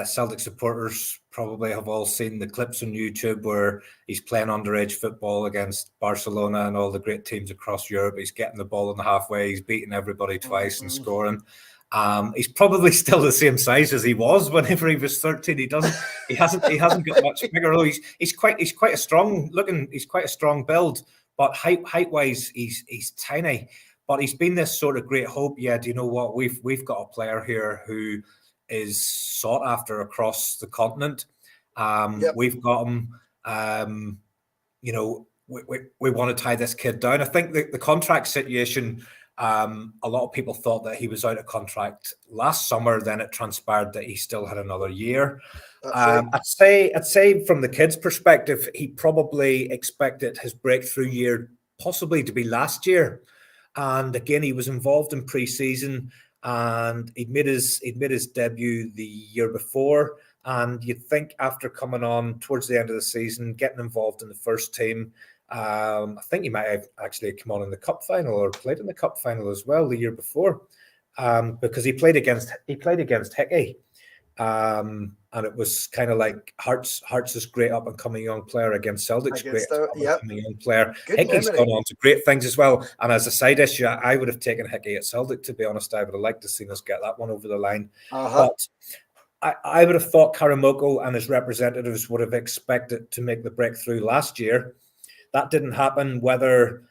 Celtic supporters probably have all seen the clips on YouTube where he's playing underage football against Barcelona and all the great teams across Europe. He's getting the ball in the halfway. He's beating everybody twice and scoring. He's probably still the same size as he was whenever he was 13. He hasn't got much bigger. He's quite a strong looking. He's quite a strong build, but height wise, he's tiny. But he's been this sort of great hope. Yeah, do you know what? We've got a player here who is sought after across the continent. Yep. We've got him. We want to tie this kid down. I think the contract situation. A lot of people thought that he was out of contract last summer. Then it transpired that he still had another year. Right. I'd say from the kid's perspective, he probably expected his breakthrough year possibly to be last year. And again, he was involved in pre-season and he'd made his debut the year before. And you'd think after coming on towards the end of the season, getting involved in the first team, I think he might have actually come on in the cup final or played in the cup final as well the year before, because he played against Hickey, and it was kind of like Hearts is great up and coming young player against Celtic's great up and coming young player. Good Hickey's memory. gone on to great things as well. And as a side issue, I would have taken Hickey at Celtic. To be honest, I would have liked to see us get that one over the line, but. I would have thought Karamoko and his representatives would have expected to make the breakthrough last year. That didn't happen, whether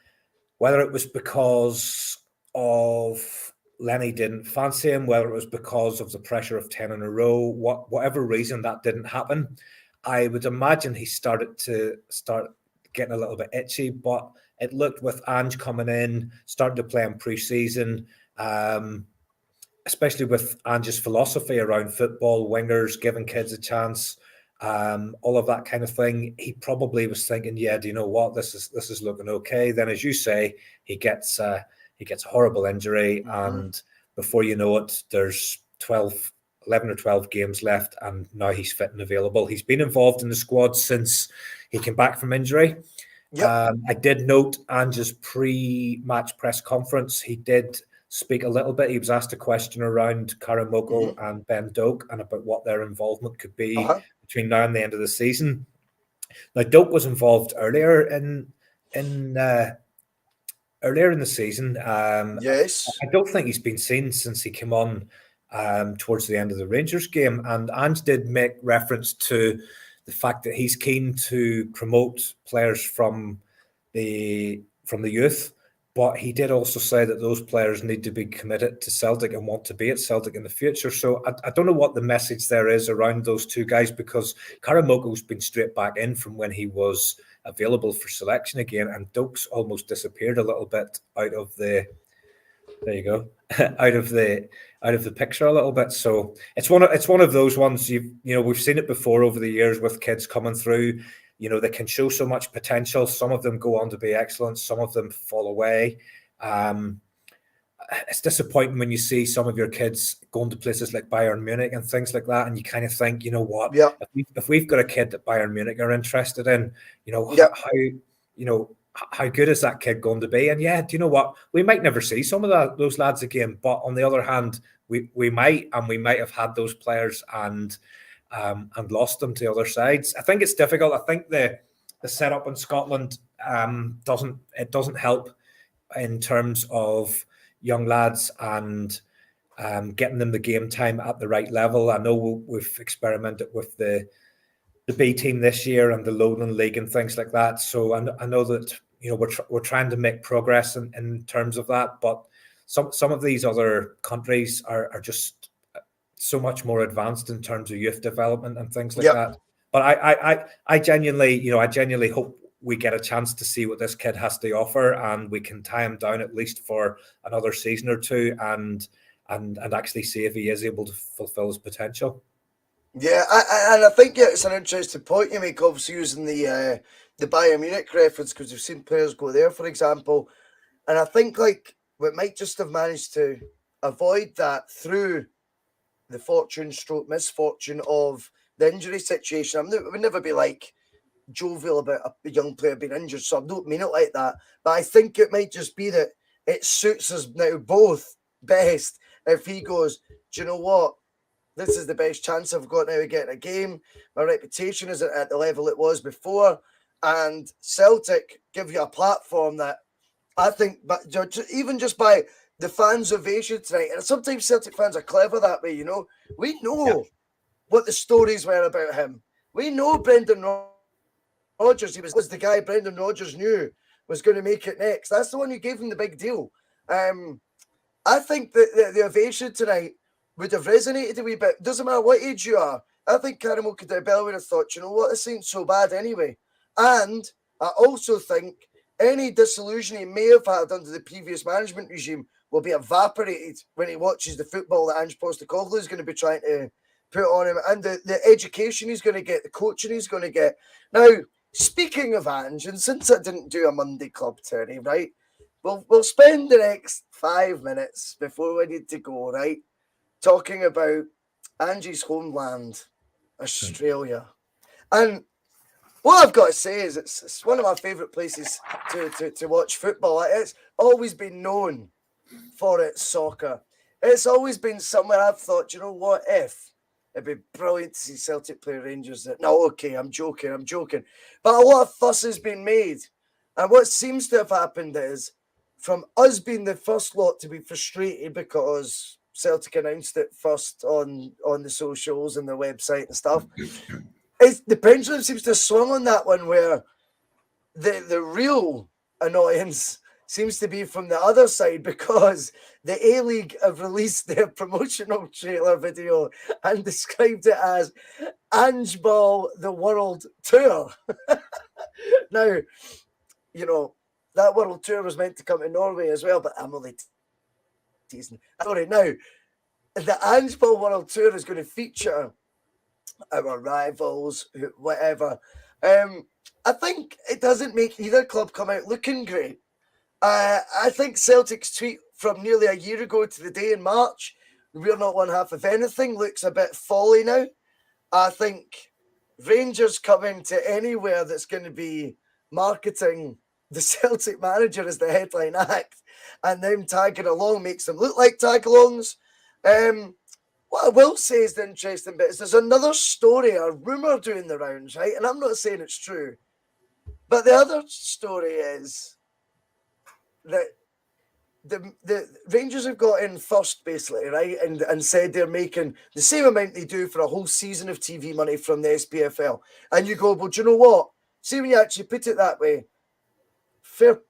it was because of Lenny didn't fancy him, whether it was because of the pressure of 10 in a row, whatever reason that didn't happen. I would imagine he started getting a little bit itchy, but it looked with Ange coming in, starting to play in pre-season, especially with Ange's philosophy around football, wingers, giving kids a chance, all of that kind of thing. He probably was thinking, yeah, do you know what? This is looking okay. Then, as you say, he gets a horrible injury, and before you know it, there's 11 or 12 games left, and now he's fit and available. He's been involved in the squad since he came back from injury. Yep. I did note Ange's pre-match press conference. He did speak a little bit. He was asked a question around Karamoko and Ben Doak and about what their involvement could be between now and the end of the season. Now, Doak was involved earlier in the season. Yes. I don't think he's been seen since he came on towards the end of the Rangers game. And Ange did make reference to the fact that he's keen to promote players from the youth. But he did also say that those players need to be committed to Celtic and want to be at Celtic in the future. So I don't know what the message there is around those two guys, because Karamoko's been straight back in from when he was available for selection again, and Doak's almost disappeared a little bit out of the. There you go, out of the picture a little bit. So it's one of those ones we've seen it before over the years with kids coming through. They can show so much potential. Some of them go on to be excellent. Some of them fall away. It's disappointing when you see some of your kids going to places like Bayern Munich and things like that, and you kind of think, you know what? Yeah. If we've got a kid that Bayern Munich are interested in, how good is that kid going to be? And yeah, do you know what? We might never see some of those lads again, but on the other hand, we might have had those players and lost them to other sides. I think it's difficult. I think the setup in Scotland doesn't help in terms of young lads and getting them the game time at the right level. I know we've experimented with the B team this year and the Lowland League and things like that. So I know that we're trying to make progress in terms of that, but some of these other countries are just so much more advanced in terms of youth development and things like that. But I genuinely hope we get a chance to see what this kid has to offer, and we can tie him down at least for another season or two, and actually see if he is able to fulfill his potential. Yeah, and I think it's an interesting point you make, obviously using the Bayern Munich reference, because we've seen players go there, for example, and I think we might just have managed to avoid that through the misfortune of the injury situation. I would never be jovial about a young player being injured, so I don't mean it like that. But I think it might just be that it suits us now both best if he goes, do you know what? This is the best chance I've got now of getting a game. My reputation isn't at the level it was before. And Celtic give you a platform that I think, but even just by the fans' ovation tonight, and sometimes Celtic fans are clever that way, we know what the stories were about him. We know Brendan Rodgers, he was the guy Brendan Rodgers knew was going to make it next. That's the one who gave him the big deal. I think that the ovation tonight would have resonated a wee bit. Doesn't matter what age you are. I think Karamo Kadebella would have thought, you know what, this ain't so bad anyway. And I also think any disillusion he may have had under the previous management regime will be evaporated when he watches the football that Ange Postecoglou is going to be trying to put on him, and the education he's going to get, the coaching he's going to get. Now, speaking of Ange, and since I didn't do a Monday Club tourney, right, we'll spend the next 5 minutes before we need to go, right, talking about Ange's homeland, Australia. And what I've got to say is it's one of my favourite places to watch football. It's always been known for its soccer. It's always been somewhere I've thought, you know what, it'd be brilliant to see Celtic play Rangers. No, okay, I'm joking. But a lot of fuss has been made. And what seems to have happened is, from us being the first lot to be frustrated because Celtic announced it first on the socials and their website and stuff, the pendulum seems to have swung on that one, where the real annoyance seems to be from the other side, because the A-League have released their promotional trailer video and described it as Ange Ball the World Tour. Now, that World Tour was meant to come to Norway as well, but I'm only teasing. Sorry, now, the Ange Ball World Tour is going to feature our rivals, whatever. I think it doesn't make either club come out looking great. I think Celtic's tweet from nearly a year ago to the day in March, we're not one half of anything, looks a bit folly now. I think Rangers coming to anywhere that's going to be marketing the Celtic manager as the headline act and them tagging along makes them look like tag-alongs. What I will say is the interesting bit is there's another story, a rumour doing the rounds, right? And I'm not saying it's true. But the other story is that the Rangers have got in first, basically, right? And said they're making the same amount they do for a whole season of TV money from the SPFL. And you go, well, do you know what? See, when you actually put it that way, fair,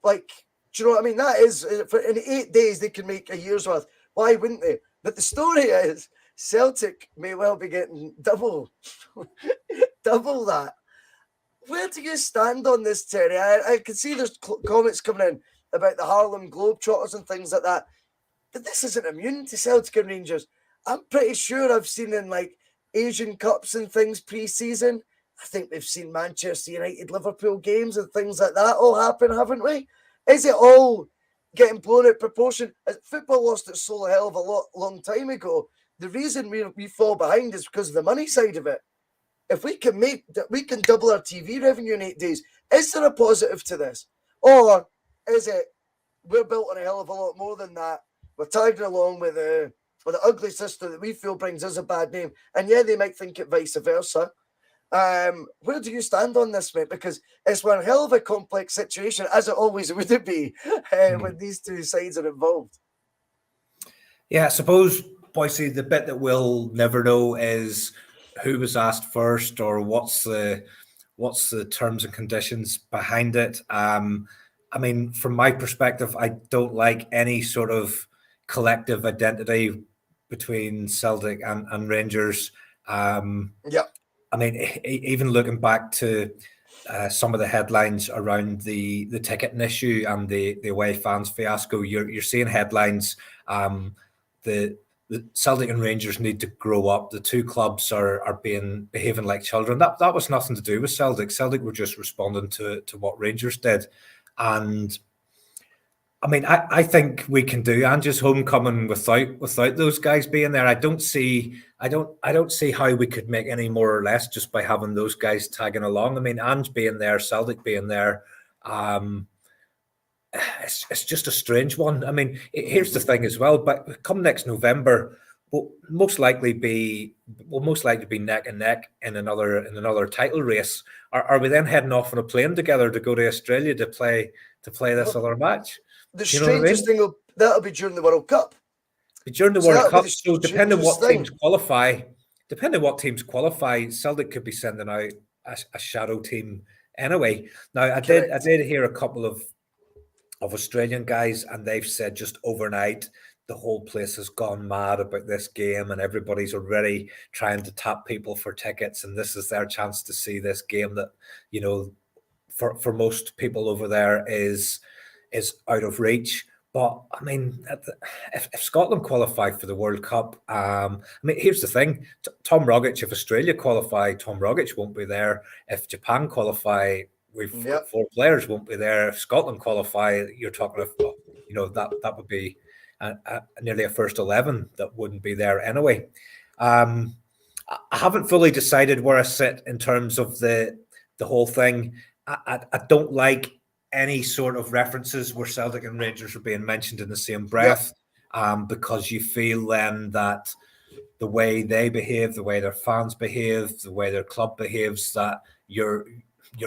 Do you know what I mean? That is, in 8 days, they can make a year's worth. Why wouldn't they? But the story is, Celtic may well be getting double that. Where do you stand on this, Terry? I can see there's comments coming in about the Harlem Globetrotters and things like that. But this isn't immune to Celtic and Rangers. I'm pretty sure I've seen in like Asian Cups and things pre-season. I think we've seen Manchester United, Liverpool games and things like that all happen, haven't we? Is it all getting blown out of proportion? Football lost its soul a hell of a long time ago. The reason we fall behind is because of the money side of it. If we can double our TV revenue in 8 days, is there a positive to this? Or is it we're built on a hell of a lot more than that? We're tagging along with the ugly sister that we feel brings us a bad name. And yeah, they might think it vice versa. Where do you stand on this, mate? Because it's one hell of a complex situation, as it always would be when these two sides are involved. Yeah, I suppose, Boise, the bit that we'll never know is who was asked first or what's the terms and conditions behind it. I mean, from my perspective, I don't like any sort of collective identity between Celtic and Rangers. Yeah. I mean, even looking back to some of the headlines around the ticketing issue and the away fans fiasco, you're seeing headlines. The Celtic and Rangers need to grow up. The two clubs are behaving like children. That was nothing to do with Celtic. Celtic were just responding to what Rangers did. And I mean, I think we can do Ange's homecoming without those guys being there. I don't see how we could make any more or less just by having those guys tagging along. I mean, Ange being there, Celtic being there, it's just a strange one. I mean, here's the thing as well. But come next November, we'll most likely be neck and neck in another title race. Are we then heading off on a plane together to go to Australia to play this other match? The strangest thing that'll be during the World Cup. During the World Cup, so depending on what teams qualify, Celtic could be sending out a shadow team anyway. Now, I did hear a couple of Australian guys, and they've said just overnight the whole place has gone mad about this game, and everybody's already trying to tap people for tickets, and this is their chance to see this game that, you know, for most people over there is out of reach. But I mean, if Scotland qualify for the World Cup, I mean, here's the thing: Tom Rogic, if Australia qualify, Tom Rogic won't be there. If Japan qualify, we've got 4 players won't be there. If Scotland qualify, you're talking about, you know, that would be nearly a first 11 that wouldn't be there anyway. I haven't fully decided where I sit in terms of the whole thing. I don't like any sort of references where Celtic and Rangers are being mentioned in the same breath, because you feel then that the way they behave, the way their fans behave, the way their club behaves, that you're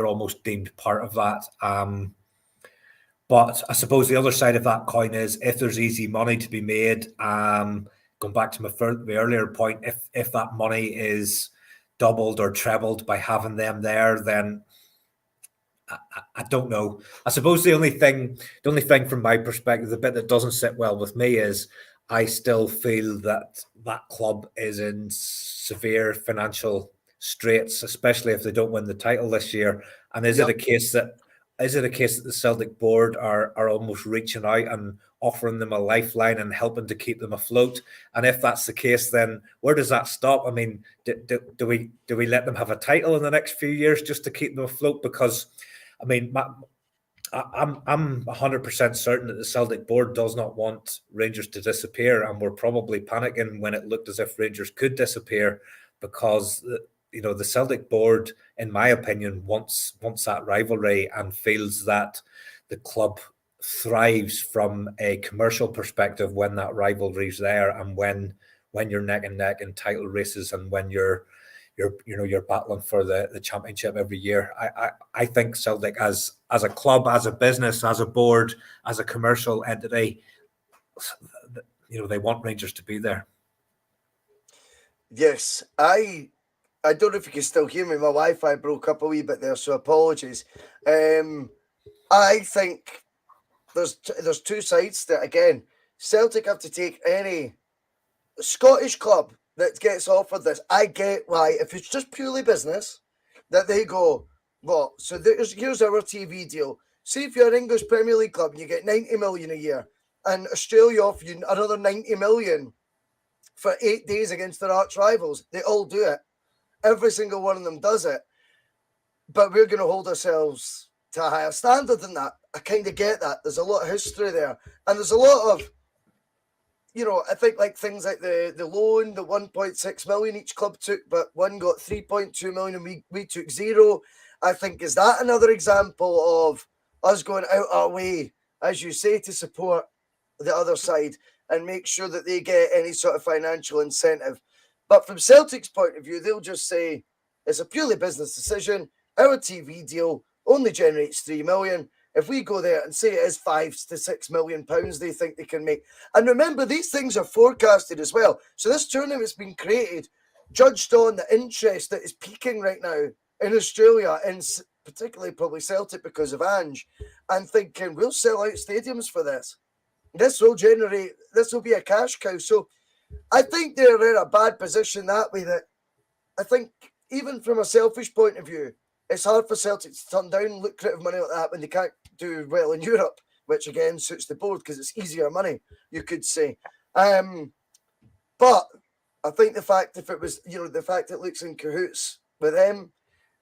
almost deemed part of that. But I suppose the other side of that coin is if there's easy money to be made, going back to my earlier point, if that money is doubled or trebled by having them there, then I don't know. I suppose the only thing from my perspective, the bit that doesn't sit well with me is I still feel that club is in severe financial straits, especially if they don't win the title this year. And is it a case that the Celtic board are almost reaching out and offering them a lifeline and helping to keep them afloat? And if that's the case, then where does that stop? I mean, do we let them have a title in the next few years just to keep them afloat? Because I mean, I'm 100% certain that the Celtic board does not want Rangers to disappear, and we're probably panicking when it looked as if Rangers could disappear, because you know, the Celtic board, in my opinion, wants that rivalry and feels that the club thrives from a commercial perspective when that rivalry's there, and when you're neck and neck in title races, and when you're battling for the championship every year. I think Celtic as a club, as a business, as a board, as a commercial entity, you know, they want Rangers to be there. Yes, I don't know if you can still hear me. My Wi-Fi broke up a wee bit there, so apologies. I think there's two sides to it. Again, Celtic have to take any Scottish club that gets offered this. I get why, if it's just purely business, that they go, well, so here's our TV deal. See if you're an English Premier League club and you get 90 million a year, and Australia offer you another 90 million for 8 days against their arch rivals. They all do it. Every single one of them does it. But we're going to hold ourselves to a higher standard than that. I kind of get that. There's a lot of history there. And there's a lot of, I think like things like the loan, the 1.6 million each club took, but one got 3.2 million and we took zero. I think, is that another example of us going out our way, as you say, to support the other side and make sure that they get any sort of financial incentive? But from Celtic's point of view, they'll just say it's a purely business decision. Our TV deal only generates 3 million. If we go there and say it is £5 to £6 million they think they can make. And remember, these things are forecasted as well. So this tournament's been created, judged on the interest that is peaking right now in Australia, and particularly probably Celtic because of Ange, and thinking we'll sell out stadiums for this. This will be a cash cow. So I think they're in a bad position that way, that I think even from a selfish point of view, it's hard for Celtic to turn down lucrative money like that when they can't do well in Europe, which again suits the board because it's easier money, you could say. But I think the fact if it was, the fact it looks in cahoots with them,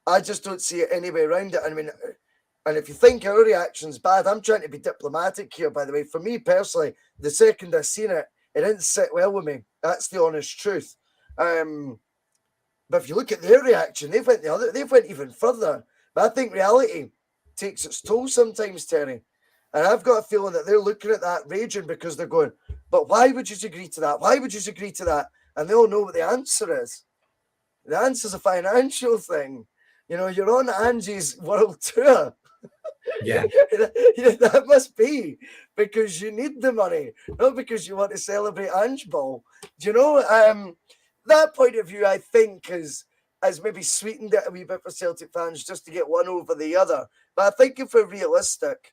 I just don't see it any way around it. I mean, and if you think our reaction's bad, I'm trying to be diplomatic here, by the way. For me personally, the second I seen it, it didn't sit well with me. That's the honest truth. But if you look at their reaction, they went even further. But I think reality takes its toll sometimes, Terry. And I've got a feeling that they're looking at that raging because they're going, but why would you agree to that? Why would you agree to that? And they all know what the answer is. The answer is a financial thing. You're on Angie's world tour. Yeah. That must be because you need the money, not because you want to celebrate Ange Ball. Do you know? That point of view, I think, has maybe sweetened it a wee bit for Celtic fans just to get one over the other. But I think if we're realistic,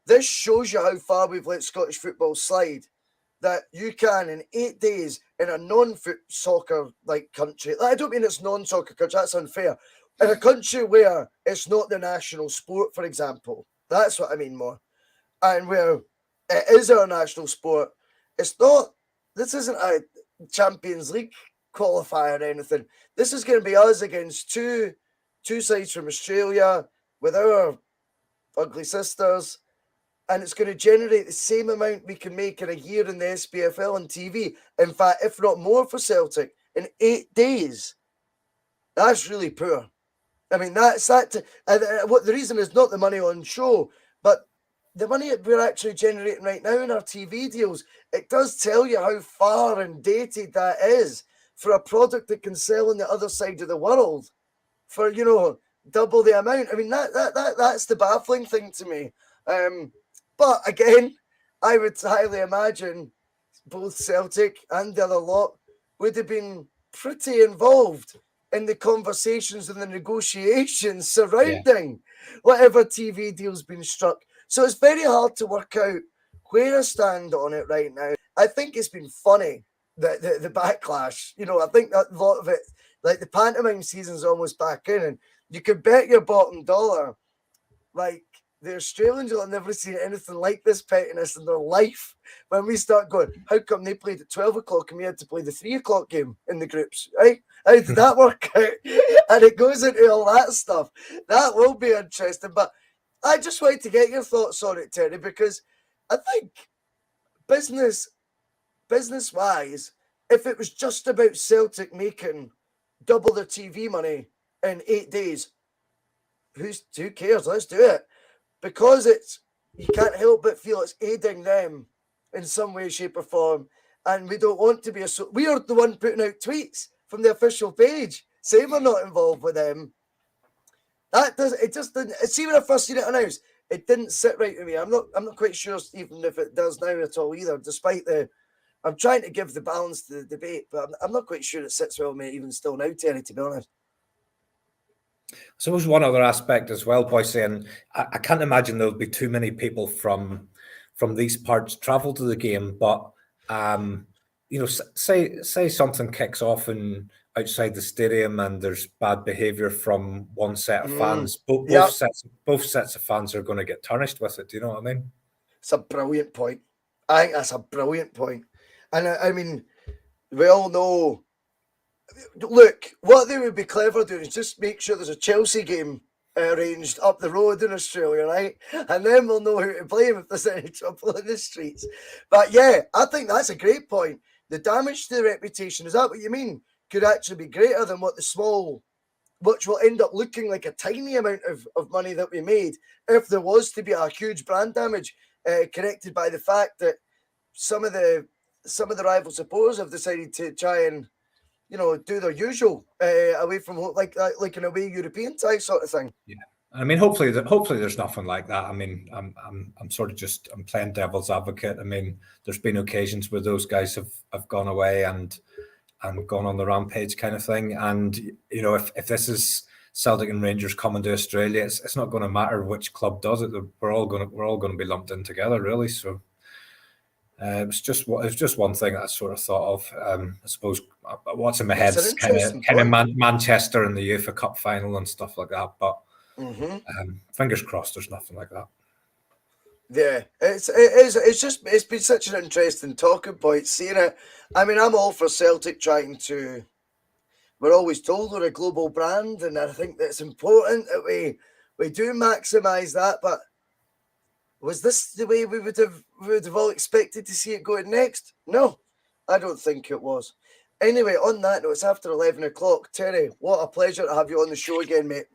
this shows you how far we've let Scottish football slide. That you can, in 8 days, in a non-foot soccer-like country, I don't mean it's non-soccer country, that's unfair. In a country where it's not the national sport, for example, that's what I mean more. And where it is our national sport, this isn't a Champions League qualifier or anything. This is going to be us against two sides from Australia with our ugly sisters, and it's going to generate the same amount we can make in a year in the SPFL on TV. In fact, if not more for Celtic in 8 days. That's really poor. I mean, that's that. What the reason is not the money on show, but the money that we're actually generating right now in our TV deals. It does tell you how far and dated that is for a product that can sell on the other side of the world for double the amount. I mean, that's the baffling thing to me. But again, I would highly imagine both Celtic and the other lot would have been pretty involved in the conversations and the negotiations surrounding whatever TV deal's been struck. So it's very hard to work out where I stand on it right now. I think it's been funny, the backlash. I think that a lot of it, like the pantomime season's almost back in, and you could bet your bottom dollar, like, the Australians will have never seen anything like this pettiness in their life when we start going, how come they played at 12 o'clock and we had to play the 3 o'clock game in the groups, right? How did that work out? And it goes into all that stuff. That will be interesting. But I just wanted to get your thoughts on it, Terry, because I think business-wise, if it was just about Celtic making double their TV money in 8 days, who cares? Let's do it. Because you can't help but feel it's aiding them in some way, shape, or form, and we don't want to be we are the one putting out tweets from the official page saying we're not involved with them. It just didn't. See, when I first seen it announced, it didn't sit right with me. I'm not quite sure even if it does now at all either. Despite I'm trying to give the balance to the debate, but I'm not quite sure it sits well with me even still now, Terry. To be honest. I suppose one other aspect as well, boys, saying I can't imagine there'll be too many people from these parts travel to the game, but say something kicks off and outside the stadium and there's bad behaviour from one set of fans, both sets of fans are going to get tarnished with it. Do you know what I mean? It's a brilliant point. I think that's a brilliant point. And I mean, we all know, look, what they would be clever doing is just make sure there's a Chelsea game arranged up the road in Australia, right? And then we'll know who to blame if there's any trouble in the streets. But yeah, I think that's a great point. The damage to the reputation, is that what you mean? Could actually be greater than what the small, which will end up looking like a tiny amount of money that we made if there was to be a huge brand damage connected by the fact that some of the rival supporters have decided to try and, you know, do their usual away from home, like an away European type sort of thing. Yeah, I mean, hopefully there's nothing like that. I mean, I'm sort of just I'm playing devil's advocate. I mean, there's been occasions where those guys have gone away and gone on the rampage kind of thing. And you know, if this is Celtic and Rangers coming to Australia, it's not going to matter which club does it. We're all going to be lumped in together, really. So. It's just one thing that I sort of thought of. I suppose what's in my head is kind of Manchester in the UEFA Cup final and stuff like that. But fingers crossed, there's nothing like that. Yeah, it's been such an interesting talking point seeing it. I mean, I'm all for Celtic trying to. We're always told we're a global brand, and I think that it's important that we do maximise that, but. Was this the way we would have all expected to see it going next? No, I don't think it was. Anyway, on that note, it's after 11 o'clock. Terry, what a pleasure to have you on the show again, mate.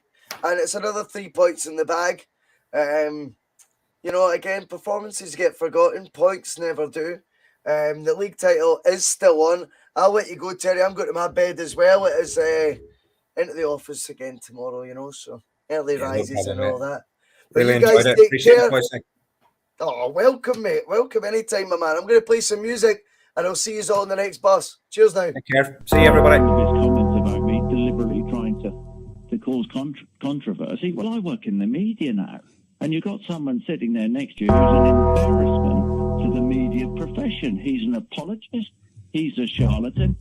And it's another 3 points in the bag. You know, again, performances get forgotten. Points never do. The league title is still on. I'll let you go, Terry. I'm going to my bed as well. It is into the office again tomorrow, you know, so early rises and all that. But really you guys enjoyed it. take Appreciate care. it. Oh, welcome, mate. Welcome anytime, my man. I'm going to play some music and I'll see you all on the next bus. Cheers now. Take care. See you, everybody. His comments about me deliberately trying to cause controversy. Well, I work in the media now, and you've got someone sitting there next to you who's an embarrassment to the media profession. He's an apologist. He's a charlatan.